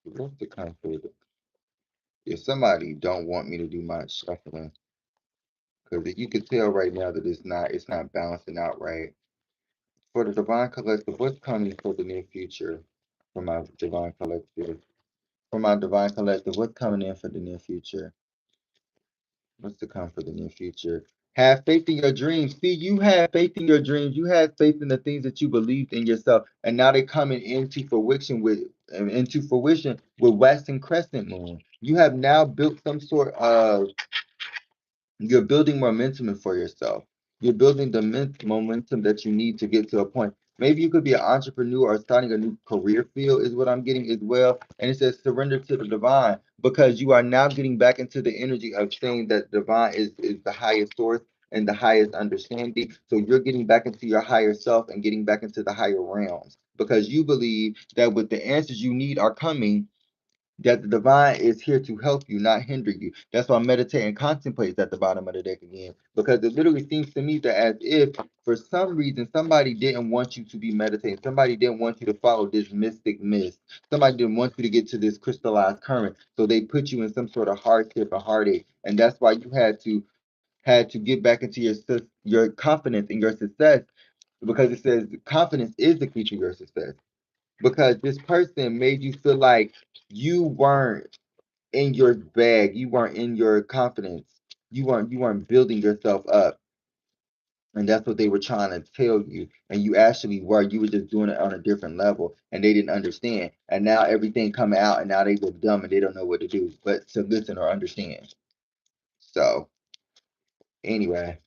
What's the conflict? If somebody don't want me to do my shuffling, because you can tell right now that it's not balancing out right. For the Divine Collective, what's coming for the near future for my Divine Collective? For my Divine Collective, what's coming in for the near future? What's to come for the near future? Have faith in your dreams. See, you had faith in your dreams. You had faith in the things that you believed in yourself, and now they're coming into fruition with Western Crescent Moon. You have now built some sort of you're building momentum for yourself. You're building the momentum that you need to get to a point. Maybe you could be an entrepreneur or starting a new career field, is what I'm getting as well. And it says surrender to the divine because you are now getting back into the energy of saying that divine is the highest source and the highest understanding. So you're getting back into your higher self and getting back into the higher realms because you believe that with the answers you need are coming, that the divine is here to help you, not hinder you. That's why meditate and contemplate is at the bottom of the deck again. Because it literally seems to me that as if for some reason somebody didn't want you to be meditating, somebody didn't want you to follow this mystic mist, somebody didn't want you to get to this crystallized current. So they put you in some sort of hardship or heartache. And that's why you had to get back into your confidence in your success because it says confidence is the key to your success because this person made you feel like you weren't in your bag, you weren't in your confidence, you weren't building yourself up, and that's what they were trying to tell you. And you actually were, you were just doing it on a different level, and they didn't understand. And now everything coming out, and now they look dumb and they don't know what to do, but to listen or understand. So anyway.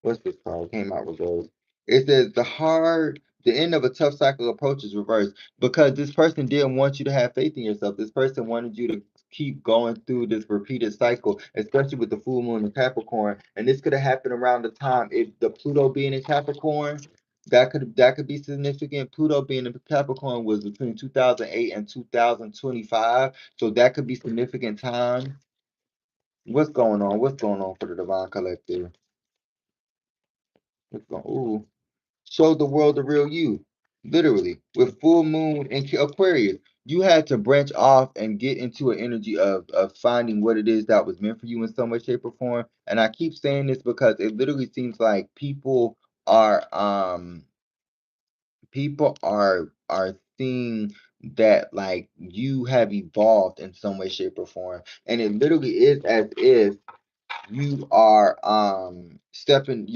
What's this called? Came out reversed. It says the end of a tough cycle approaches reverse because this person didn't want you to have faith in yourself. This person wanted you to keep going through this repeated cycle, especially with the full moon in Capricorn. And this could have happened around the time if the Pluto being in Capricorn. That could be significant. Pluto being in Capricorn was between 2008 and 2025, so that could be significant time. What's going on? What's going on for the Divine Collective? What's going? Ooh. Show the world the real you. Literally, with full moon and Aquarius, you had to branch off and get into an energy of finding what it is that was meant for you in some way, shape, or form. And I keep saying this because it literally seems like are um people are seeing that like you have evolved in some way, shape, or form. And it literally is as if you're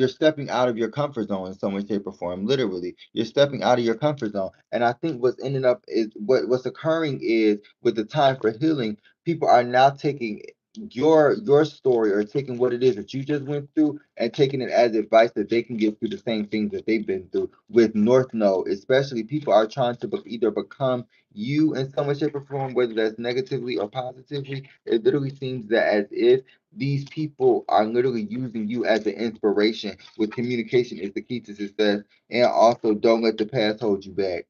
stepping out of your comfort zone in some way, shape, or form. Literally, you're stepping out of your comfort zone. And I think what's ending up is what's occurring is with the time for healing, people are now taking your story or taking what it is that you just went through and taking it as advice that they can get through the same things that they've been through. With North Node, especially people are trying to either become you in some way, shape, or form, whether that's negatively or positively. It literally seems that as if these people are literally using you as an inspiration with communication is the key to success, and also don't let the past hold you back.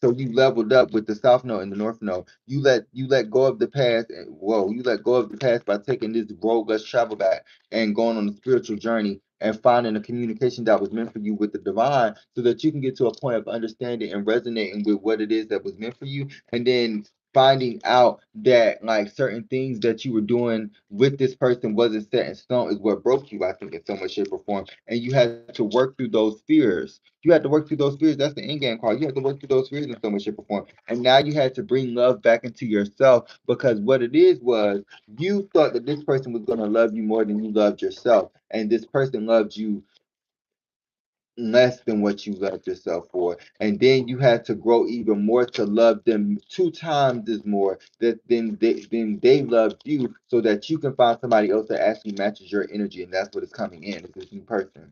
So you leveled up with the South Node and the North Node. You let go of the past. And, whoa, you let go of the past by taking this road less travel back and going on a spiritual journey and finding a communication that was meant for you with the divine, so that you can get to a point of understanding and resonating with what it is that was meant for you, and then finding out that like certain things that you were doing with this person wasn't set in stone is what broke you, I think, in so much shape or form. And you had to work through those fears. You had to work through those fears. That's the end game card. You had to work through those fears in so much shape or form. And now you had to bring love back into yourself because what it is was you thought that this person was going to love you more than you loved yourself. And this person loved you less than what you loved yourself for. And then you had to grow even more to love them two times as more that than they loved you, so that you can find somebody else that actually matches your energy. And that's what is coming in. It's this new person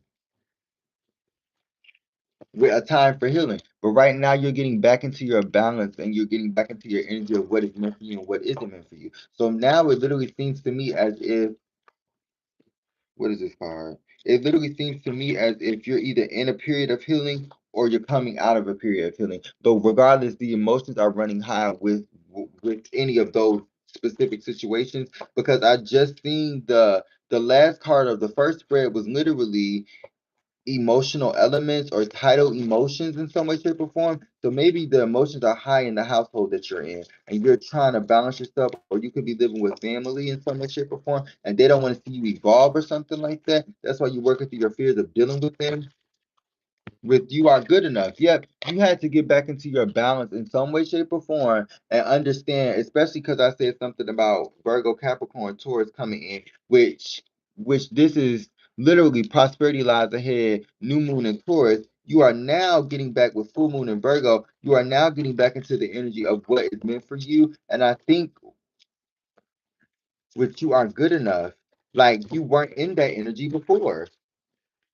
with a time for healing. But right now, you're getting back into your balance and you're getting back into your energy of what is meant for you and what isn't meant for you. So now it literally seems to me as if, what is this card? It literally seems to me as if you're either in a period of healing or you're coming out of a period of healing. But regardless, the emotions are running high with any of those specific situations because I just seen the last card of the first spread was literally emotional elements or tidal emotions in some way, shape, or form. So maybe the emotions are high in the household that you're in, and you're trying to balance yourself, or you could be living with family in some way, shape, or form, and they don't want to see you evolve or something like that. That's why you're working through your fears of dealing with them. With you are good enough. Yep, you had to get back into your balance in some way, shape, or form, and understand, especially because I said something about Virgo, Capricorn, Taurus coming in, which this is Literally, prosperity lies ahead, new moon in Taurus. You are now getting back with full moon in Virgo. You are now getting back into the energy of what is meant for you. And I think with you are good enough, like you weren't in that energy before.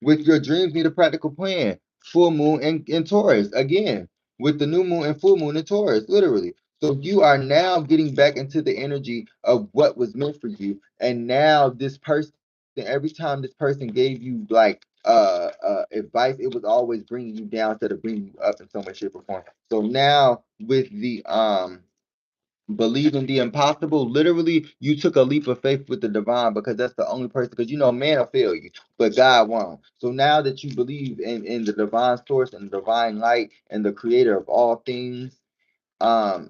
With your dreams need a practical plan. Full moon in Taurus again, with the new moon and full moon in Taurus, literally. So you are now getting back into the energy of what was meant for you. And now this person, every time this person gave you like advice, it was always bringing you down instead of bringing you up in some way, shape, or form. So now with the believe in the impossible. Literally, you took a leap of faith with the divine because that's the only person. Because you know, man will fail you, but God won't. So now that you believe in the divine source and the divine light and the creator of all things,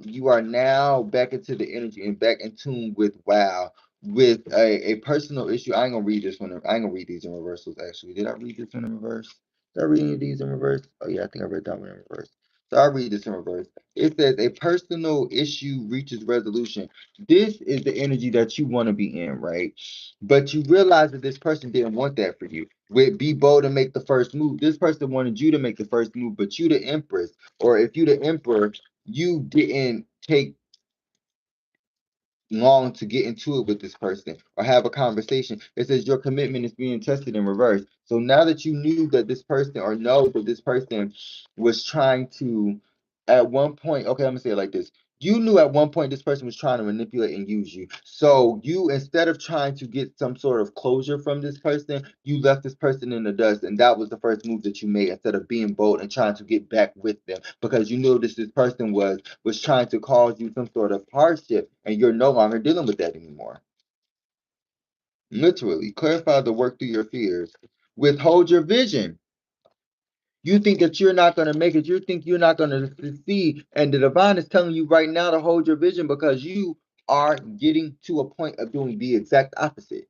you are now back into the energy and back in tune with wow, with a personal issue. I ain't gonna read this one. I ain't gonna read these in reversals. Actually, did I read this one in reverse? Did I read any of these in reverse? Oh yeah, I think I read that one in reverse. So I'll read this in reverse. It says a personal issue reaches resolution. This is the energy that you want to be in, right? But you realize that this person didn't want that for you. With be bold and make the first move. This person wanted you to make the first move, but you the empress, or if you the emperor, you didn't take long to get into it with this person or have a conversation. It says your commitment is being tested in reverse. So now that you knew that this person or know that this person was trying to, at one point, okay, I'm gonna say it like this. You knew at one point this person was trying to manipulate and use you. So you, instead of trying to get some sort of closure from this person, you left this person in the dust. And that was the first move that you made instead of being bold and trying to get back with them because you knew this person was trying to cause you some sort of hardship and you're no longer dealing with that anymore. Literally, clarify the work through your fears. Withhold your vision. You think that you're not going to make it. You think you're not going to succeed. And the divine is telling you right now to hold your vision because you are getting to a point of doing the exact opposite.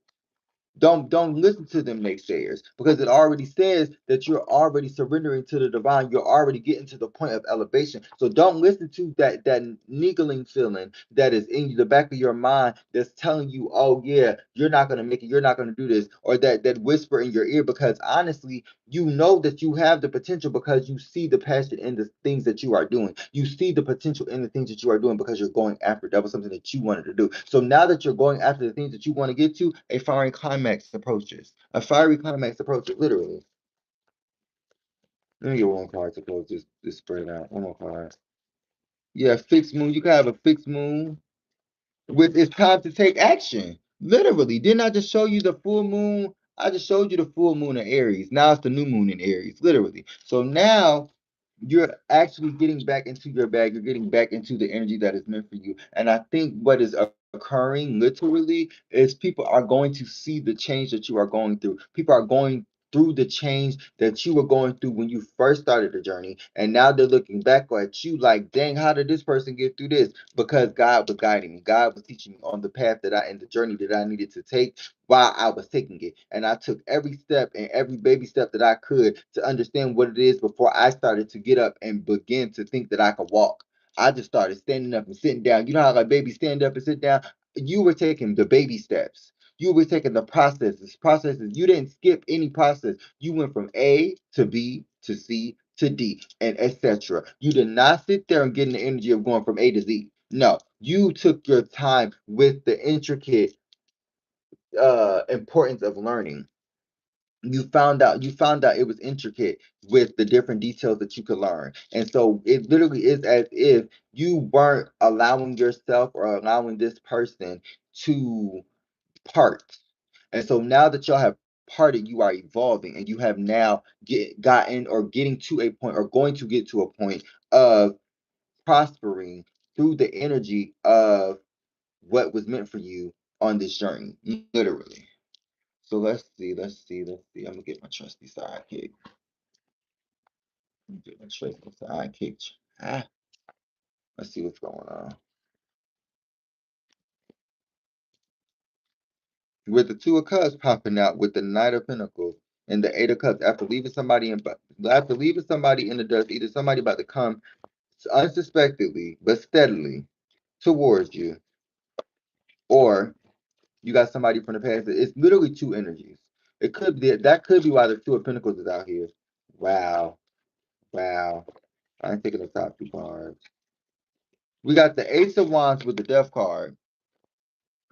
Don't listen to them naysayers because it already says that you're already surrendering to the divine. You're already getting to the point of elevation. So don't listen to that niggling feeling that is in the back of your mind that's telling you, oh yeah, you're not gonna make it, you're not gonna do this, or that whisper in your ear because honestly, you know that you have the potential because you see the passion in the things that you are doing. You see the potential in the things that you are doing because you're going after it. That was something that you wanted to do. So now that you're going after the things that you want to get to, a fiery climax approaches. A fiery climax approaches, literally. Let me get one more card to close this spread out. One more card. Yeah, fixed moon. You can have a fixed moon with it's time to take action. Literally. Didn't I just show you the full moon? I just showed you the full moon in Aries. Now it's the new moon in Aries, literally. So now you're actually getting back into your bag. You're getting back into the energy that is meant for you. And I think what is occurring literally is people are going to see the change that you are going through. People are going through the change that you were going through when you first started the journey. And now they're looking back at you like, dang, how did this person get through this? Because God was guiding me. God was teaching me on the path that I and the journey that I needed to take while I was taking it. And I took every step and every baby step that I could to understand what it is before I started to get up and begin to think that I could walk. I just started standing up and sitting down. You know how like babies stand up and sit down? You were taking the baby steps. You were taking the processes. You didn't skip any process. You went from A to B to C to D and etc. You did not sit there and get in the energy of going from A to Z. No, you took your time with the intricate importance of learning. You found out it was intricate with the different details that you could learn. And so it literally is as if you weren't allowing yourself or allowing this person to part. And so now that y'all have parted, you are evolving and you have now gotten or getting to a point or going to get to a point of prospering through the energy of what was meant for you on this journey, literally. So let's see. I'm gonna get my trusty sidekick. Get my trusty sidekick. Ah, let's see what's going on. With the Two of Cups popping out with the Knight of Pentacles and the Eight of Cups, after leaving somebody in the dust, either somebody about to come unsuspectedly but steadily towards you, or you got somebody from the past. It's literally two energies. It could be that could be why the Two of Pentacles is out here. Wow, wow. I ain't taking the top two cards. We got the Ace of Wands with the Death card.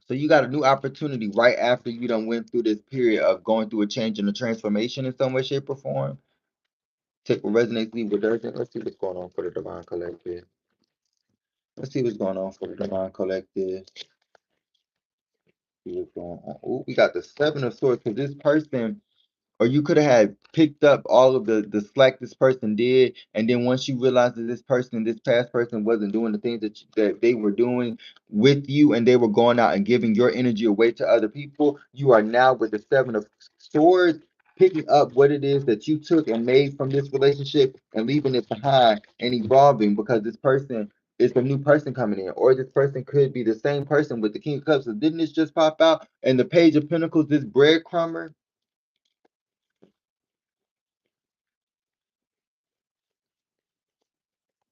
So you got a new opportunity right after you done went through this period of going through a change and a transformation in some way, shape, or form. Take what resonates, leave what doesn't. Let's see what's going on for the Divine Collective. Let's see what's going on for the Divine Collective. See what's going on. Ooh, we got the Seven of Swords because this person, or you could have had picked up all of the slack this person did, and then once you realize that this past person wasn't doing the things that they were doing with you, and they were going out and giving your energy away to other people, you are now with the Seven of Swords picking up what it is that you took and made from this relationship and leaving it behind and evolving, because this person is a new person coming in, or this person could be the same person with the King of Cups. So didn't this just pop out? And the Page of Pentacles, this breadcrumber,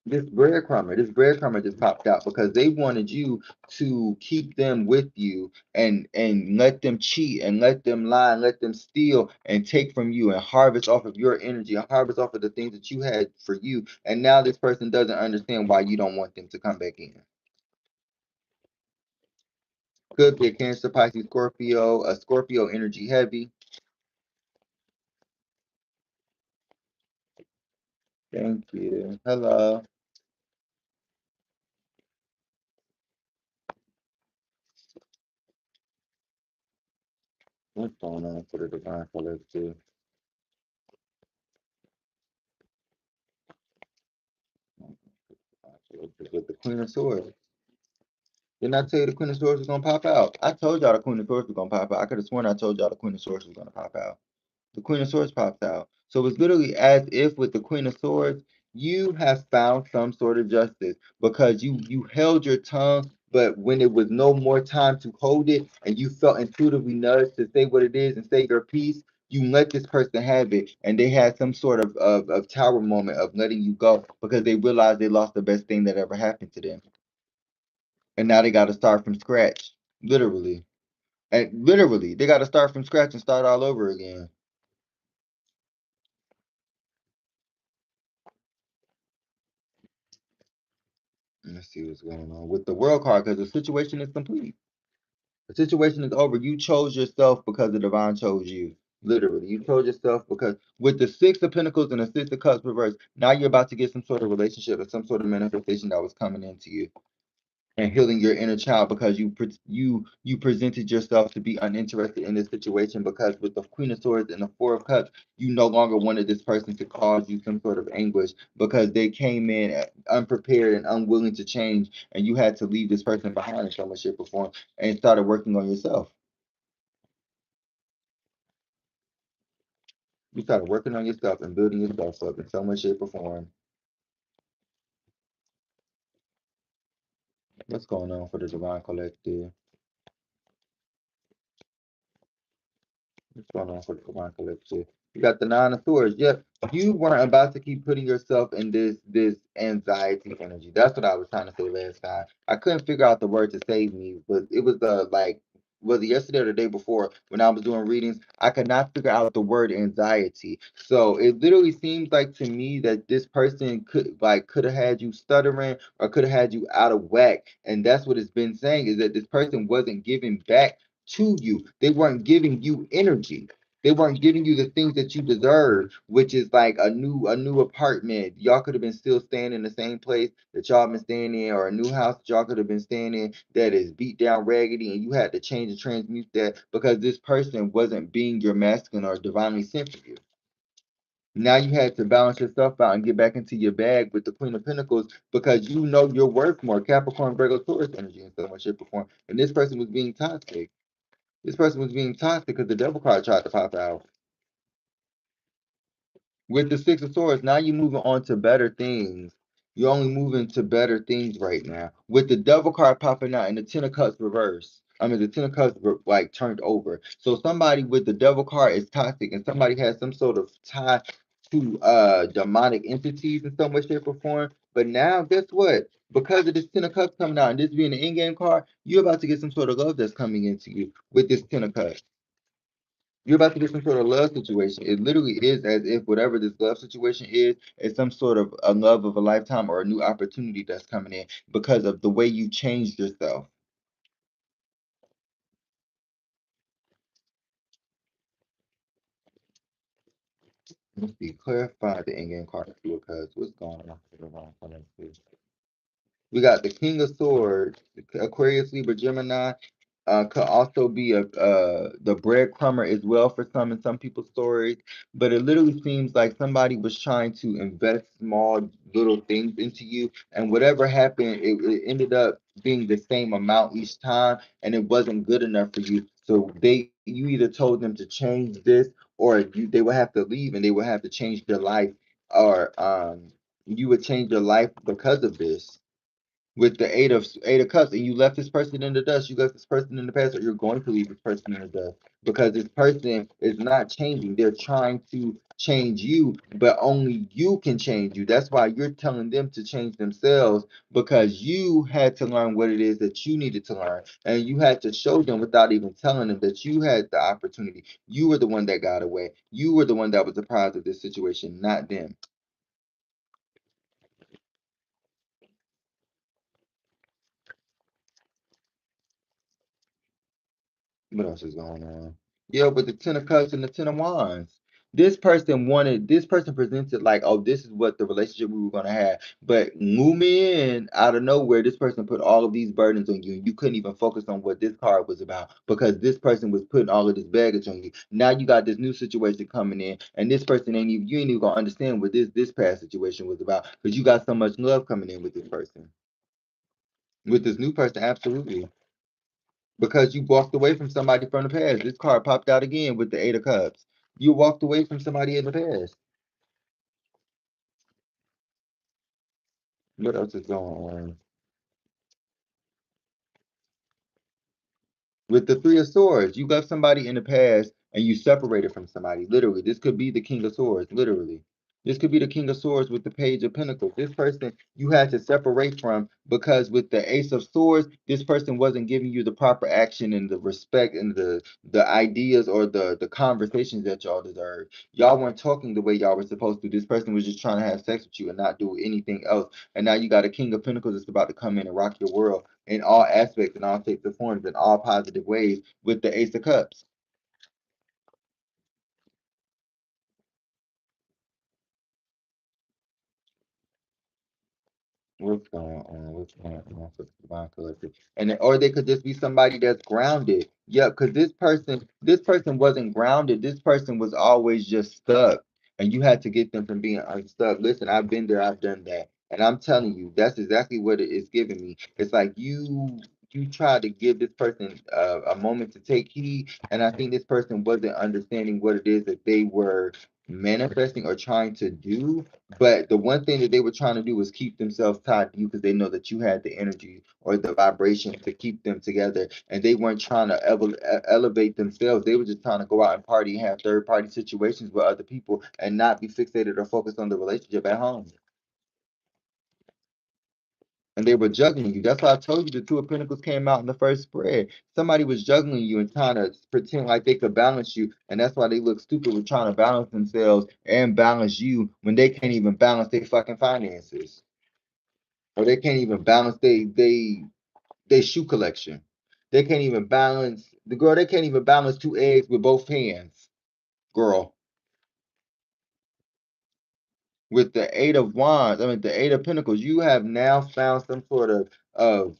this breadcrumber just popped out because they wanted you to keep them with you and let them cheat and let them lie and let them steal and take from you and harvest off of your energy and harvest off of the things that you had for you. And now this person doesn't understand why you don't want them to come back in. Could be a Cancer, Pisces, Scorpio, a Scorpio energy heavy. Thank you. Hello. What's going on for the Divine Collective? With the Queen of Swords. Didn't I tell you the Queen of Swords was gonna pop out? I told y'all the Queen of Swords was gonna pop out. I could have sworn I told y'all the Queen of Swords was gonna pop out. The Queen of Swords popped out. So it's literally as if with the Queen of Swords, you have found some sort of justice because you held your tongue, but when it was no more time to hold it and you felt intuitively nudged to say what it is and say your piece, you let this person have it, and they had some sort of tower moment of letting you go because they realized they lost the best thing that ever happened to them. And now they got to start from scratch, literally. And literally, they got to start from scratch and start all over again. Let's see what's going on with the world card because the situation is complete. The situation is over. You chose yourself because the divine chose you. Literally, you chose yourself because with the Six of Pentacles and the Six of Cups reversed, now you're about to get some sort of relationship or some sort of manifestation that was coming into you, and healing your inner child because you presented yourself to be uninterested in this situation, because with the Queen of Swords and the Four of Cups, you no longer wanted this person to cause you some sort of anguish because they came in unprepared and unwilling to change, and you had to leave this person behind in so much shape or form and started working on yourself. You started working on yourself and building yourself up in so much shape or form. What's going on for the Divine Collective? What's going on for the Divine Collective? You got the Nine of Swords. Yep, you weren't about to keep putting yourself in this anxiety energy. That's what I was trying to say last time. I couldn't figure out the word to save me, but it was like, was it yesterday or the day before when I was doing readings? I could not figure out the word anxiety. So it literally seems like to me that this person could have had you stuttering or could have had you out of whack, and that's what it's been saying, is that this person wasn't giving back to you. They weren't giving you energy. They weren't giving you the things that you deserve, which is like a new apartment. Y'all could have been still staying in the same place that y'all been staying in, or a new house that y'all could have been staying in that is beat down raggedy, and you had to change and transmute that because this person wasn't being your masculine or divinely sent for you. Now you had to balance yourself out and get back into your bag with the Queen of Pentacles because you know you're worth more. Capricorn, Virgo, Taurus energy and so much shit before. And this person was being toxic. This person was being toxic because the devil card tried to pop out. With the Six of Swords, now you're moving on to better things. You're only moving to better things right now. With the devil card popping out and the Ten of Cups reverse. I mean, the Ten of Cups like turned over. So somebody with the devil card is toxic, and somebody has some sort of tie to demonic entities in some way, shape, or form. But now, guess what? Because of this Ten of Cups coming out and this being an in-game card, you're about to get some sort of love that's coming into you with this Ten of Cups. You're about to get some sort of love situation. It literally is as if whatever this love situation is some sort of a love of a lifetime or a new opportunity that's coming in because of the way you changed yourself. Let's see. Clarify the in-game card because what's going on? We got the King of Swords, Aquarius, Libra, Gemini. Could also be a the breadcrumber as well for some in some people's stories. But it literally seems like somebody was trying to invest small little things into you, and whatever happened, it ended up being the same amount each time, and it wasn't good enough for you. So you either told them to change this, or they would have to leave, and they would have to change their life, or you would change your life because of this with the eight of cups, and you left this person in the dust. You left this person in the past, or you're going to leave this person in the dust because this person is not changing. They're trying to change you, but only you can change you. That's why you're telling them to change themselves because you had to learn what it is that you needed to learn, and you had to show them without even telling them that you had the opportunity. You were the one that got away. You were the one that was the prize of this situation, not them. What else is going on? Yeah, with the Ten of Cups and the Ten of Wands. This person presented like, oh, this is what the relationship we were going to have. But moving in out of nowhere, this person put all of these burdens on you, and you couldn't even focus on what this card was about because this person was putting all of this baggage on you. Now you got this new situation coming in, and this person you ain't even gonna understand what this past situation was about because you got so much love coming in with this person. With this new person, absolutely. Because you walked away from somebody from the past. This card popped out again with the Eight of Cups. You walked away from somebody in the past. What else is going on? With the Three of Swords, you left somebody in the past and you separated from somebody. Literally, this could be the King of Swords. Literally, this could be the King of Swords with the Page of Pentacles. This person you had to separate from because with the Ace of Swords, this person wasn't giving you the proper action and the respect and the ideas or the conversations that y'all deserve. Y'all weren't talking the way y'all were supposed to. This person was just trying to have sex with you and not do anything else. And now you got a King of Pentacles that's about to come in and rock your world in all aspects and all shapes and forms in all positive ways with the Ace of Cups. What's going on? What's going on for the divine collective? And or they could just be somebody that's grounded. Yeah, because this person wasn't grounded. This person was always just stuck. And you had to get them from being unstuck. Listen, I've been there, I've done that. And I'm telling you, that's exactly what it is giving me. It's like you try to give this person a moment to take heed, and I think this person wasn't understanding what it is that they were manifesting or trying to do, but the one thing that they were trying to do was keep themselves tied to you because they know that you had the energy or the vibration to keep them together. And they weren't trying to elevate themselves. They were just trying to go out and party and have third party situations with other people and not be fixated or focused on the relationship at home. And they were juggling you. That's why I told you the Two of Pentacles came out in the first spread. Somebody was juggling you and trying to pretend like they could balance you, and that's why they look stupid with trying to balance themselves and balance you when they can't even balance their fucking finances, or they can't even balance they shoe collection. They can't even balance the girl. They can't even balance two eggs with both hands, girl. With the Eight of Wands, I mean the Eight of Pentacles, you have now found some sort of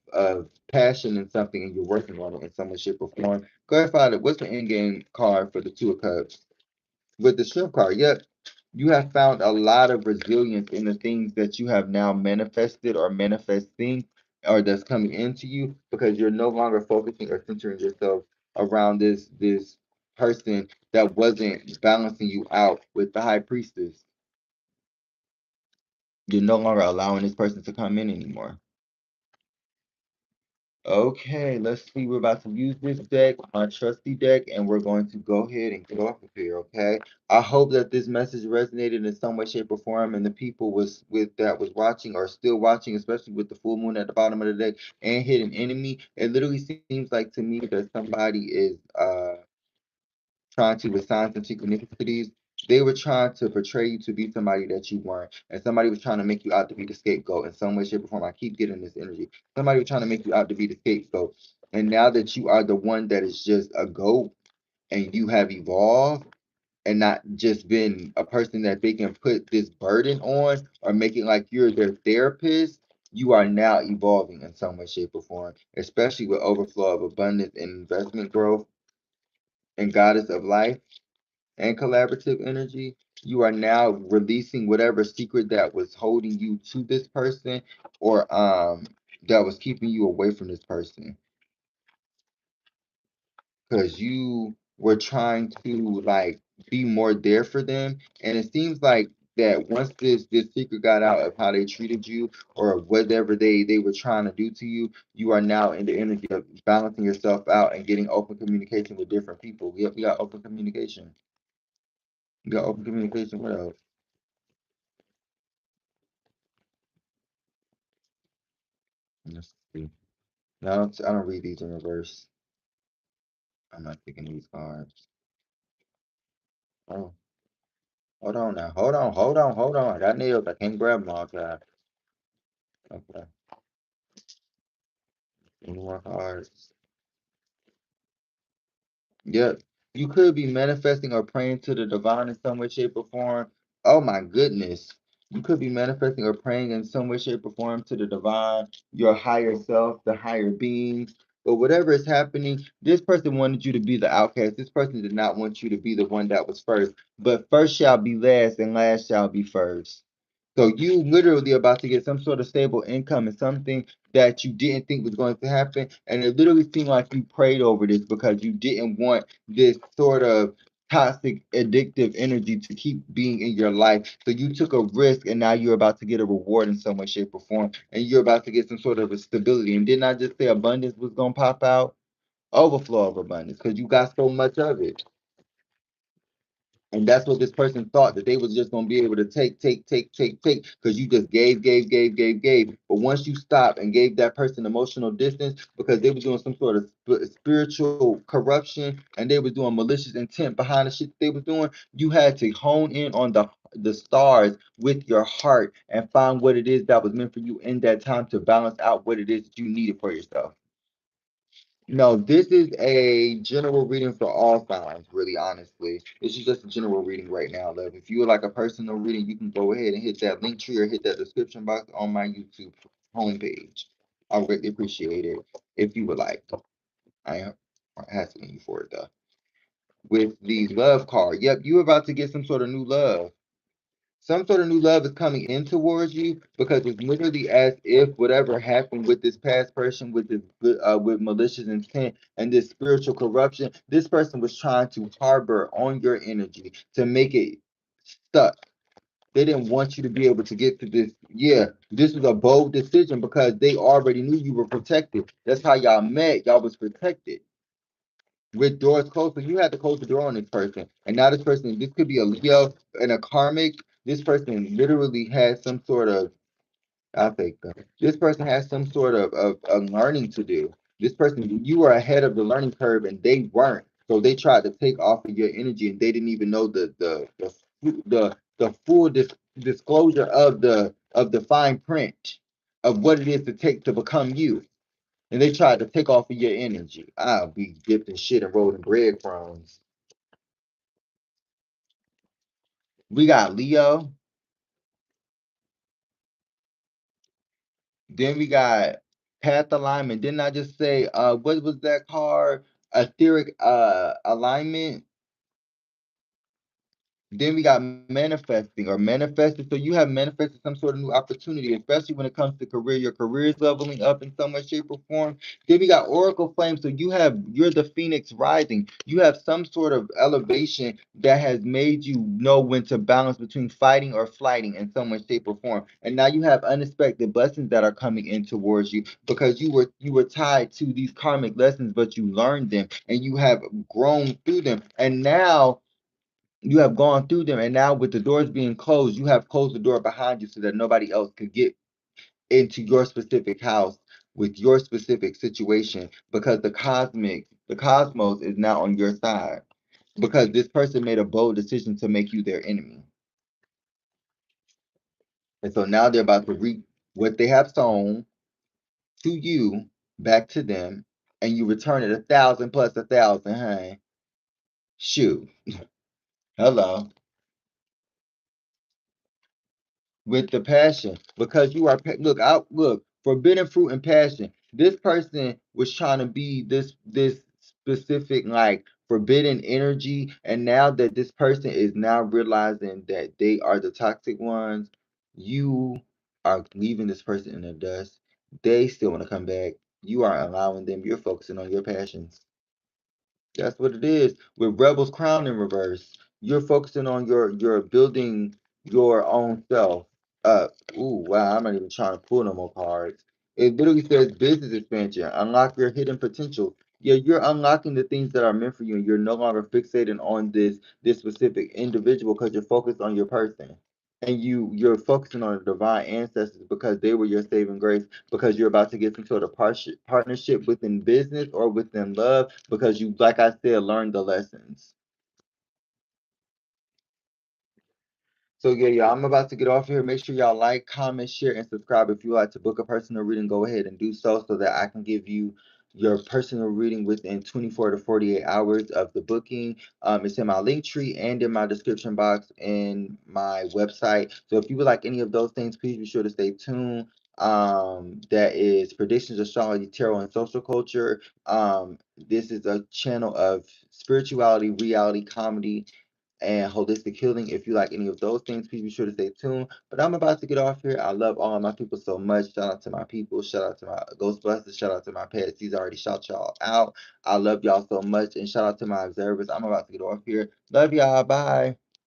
passion in something, and you're working on it in some way, shape, or form. Clarify that. What's the end game card for the Two of Cups? With the Strength card, yep, you have found a lot of resilience in the things that you have now manifested or manifesting, or that's coming into you because you're no longer focusing or centering yourself around this person that wasn't balancing you out with the High Priestess. You're no longer allowing this person to come in anymore. Okay, let's see. We're about to use this deck, my trusty deck, and we're going to go ahead and get off of here, okay? I hope that this message resonated in some way, shape, or form, and the people that was watching or still watching, especially with the full moon at the bottom of the deck and hidden enemy. It literally seems like to me that somebody is trying to with signs and synchronicities. They were trying to portray you to be somebody that you weren't, and somebody was trying to make you out to be the scapegoat in some way, shape, or form. I keep getting this energy. Somebody was trying to make you out to be the scapegoat, and now that you are the one that is just a goat, and you have evolved and not just been a person that they can put this burden on or make it like you're their therapist, you are now evolving in some way, shape, or form, especially with overflow of abundance and investment growth and goddess of life and collaborative energy. You are now releasing whatever secret that was holding you to this person or that was keeping you away from this person because you were trying to like be more there for them, and it seems like that once this secret got out of how they treated you or whatever they were trying to do to you, you are now in the energy of balancing yourself out and getting open communication with different people. We got open communication. We got open communication. What else? Let's see. No, I don't read these in reverse. I'm not picking these cards. Oh, hold on now. Hold on. I got nails. I can't grab them all time. Okay. Any more cards? Yep. You could be manifesting or praying to the divine in some way, shape, or form. Oh my goodness. You could be manifesting or praying in some way, shape, or form to the divine, your higher self, the higher beings. But whatever is happening, this person wanted you to be the outcast. This person did not want you to be the one that was first. But first shall be last, and last shall be first. So you literally about to get some sort of stable income and something that you didn't think was going to happen. And it literally seemed like you prayed over this because you didn't want this sort of toxic, addictive energy to keep being in your life. So you took a risk and now you're about to get a reward in some way, shape, or form. And you're about to get some sort of a stability. And didn't I just say abundance was going to pop out? Overflow of abundance because you got so much of it. And that's what this person thought that they was just gonna be able to take, because you just gave. But once you stop and gave that person emotional distance because they were doing some sort of spiritual corruption and they were doing malicious intent behind the shit they was doing, you had to hone in on the stars with your heart and find what it is that was meant for you in that time to balance out what it is that you needed for yourself. No, this is a general reading for all signs, really, honestly. This is just a general reading right now, love. If you would like a personal reading, you can go ahead and hit that link tree or hit that description box on my YouTube homepage. I greatly appreciate it if you would like. I am asking you for it, though. With the love card, yep, you're about to get some sort of new love. Some sort of new love is coming in towards you because it's literally as if whatever happened with this past person with this with malicious intent and this spiritual corruption, this person was trying to harbor on your energy to make it stuck. They didn't want you to be able to get to this. Yeah, this was a bold decision because they already knew you were protected. That's how y'all met. Y'all was protected with doors closed. So you had to close the door on this person. And now this person, this could be a Leo and a karmic. This person literally has some sort of, I think, this person has some sort of learning to do. This person, you were ahead of the learning curve and they weren't. So they tried to take off of your energy and they didn't even know the full disclosure of the fine print of what it is to take to become you, and they tried to take off of your energy. I'll be dipped in shit and rolled in breadcrumbs. We got Leo. Then we got path alignment. Didn't I just say what was that card? Etheric alignment. Then we got manifesting or manifested. So you have manifested some sort of new opportunity, especially when it comes to career. Your career is leveling up in some way, shape, or form. Then we got Oracle Flame. So you're the Phoenix rising. You have some sort of elevation that has made you know when to balance between fighting or flighting in some way, shape, or form. And now you have unexpected blessings that are coming in towards you because you were tied to these karmic lessons, but you learned them and you have grown through them. And now you have gone through them, and now with the doors being closed, you have closed the door behind you so that nobody else could get into your specific house with your specific situation because the cosmos is now on your side. because this person made a bold decision to make you their enemy. And so now they're about to reap what they have sown to you back to them, and you return it 1,000 plus 1,000. Hey, shoot, hello, with the passion because you are look out look forbidden fruit and passion. This person was trying to be this specific like forbidden energy, and now that this person is now realizing that they are the toxic ones, you are leaving this person in the dust. They still want to come back. You are allowing them. You're focusing on your passions. That's what it is. With Rebel's Crown in reverse, you're focusing on your building your own self up. Ooh, wow, I'm not even trying to pull no more cards. It literally says business expansion, unlock your hidden potential. Yeah, you're unlocking the things that are meant for you, and you're no longer fixated on this specific individual because you're focused on your person. And you're focusing on the divine ancestors because they were your saving grace, because you're about to get some sort of partnership within business or within love because you, like I said, learned the lessons. So yeah, y'all, I'm about to get off here. Make sure y'all like, comment, share, and subscribe. If you like to book a personal reading, go ahead and do so that I can give you your personal reading within 24 to 48 hours of the booking. It's in my link tree and in my description box and my website. So if you would like any of those things, please be sure to stay tuned. That is predictions, astrology, tarot, and social culture. This is a channel of spirituality, reality, comedy, and holistic healing. If you like any of those things, please be sure to stay tuned. But I'm about to get off here. I love all of my people so much. Shout out to my people. Shout out to my ghostbustas. Shout out to my pets. He's already shout y'all out. I love y'all so much. And shout out to my observers. I'm about to get off here. Love y'all. Bye.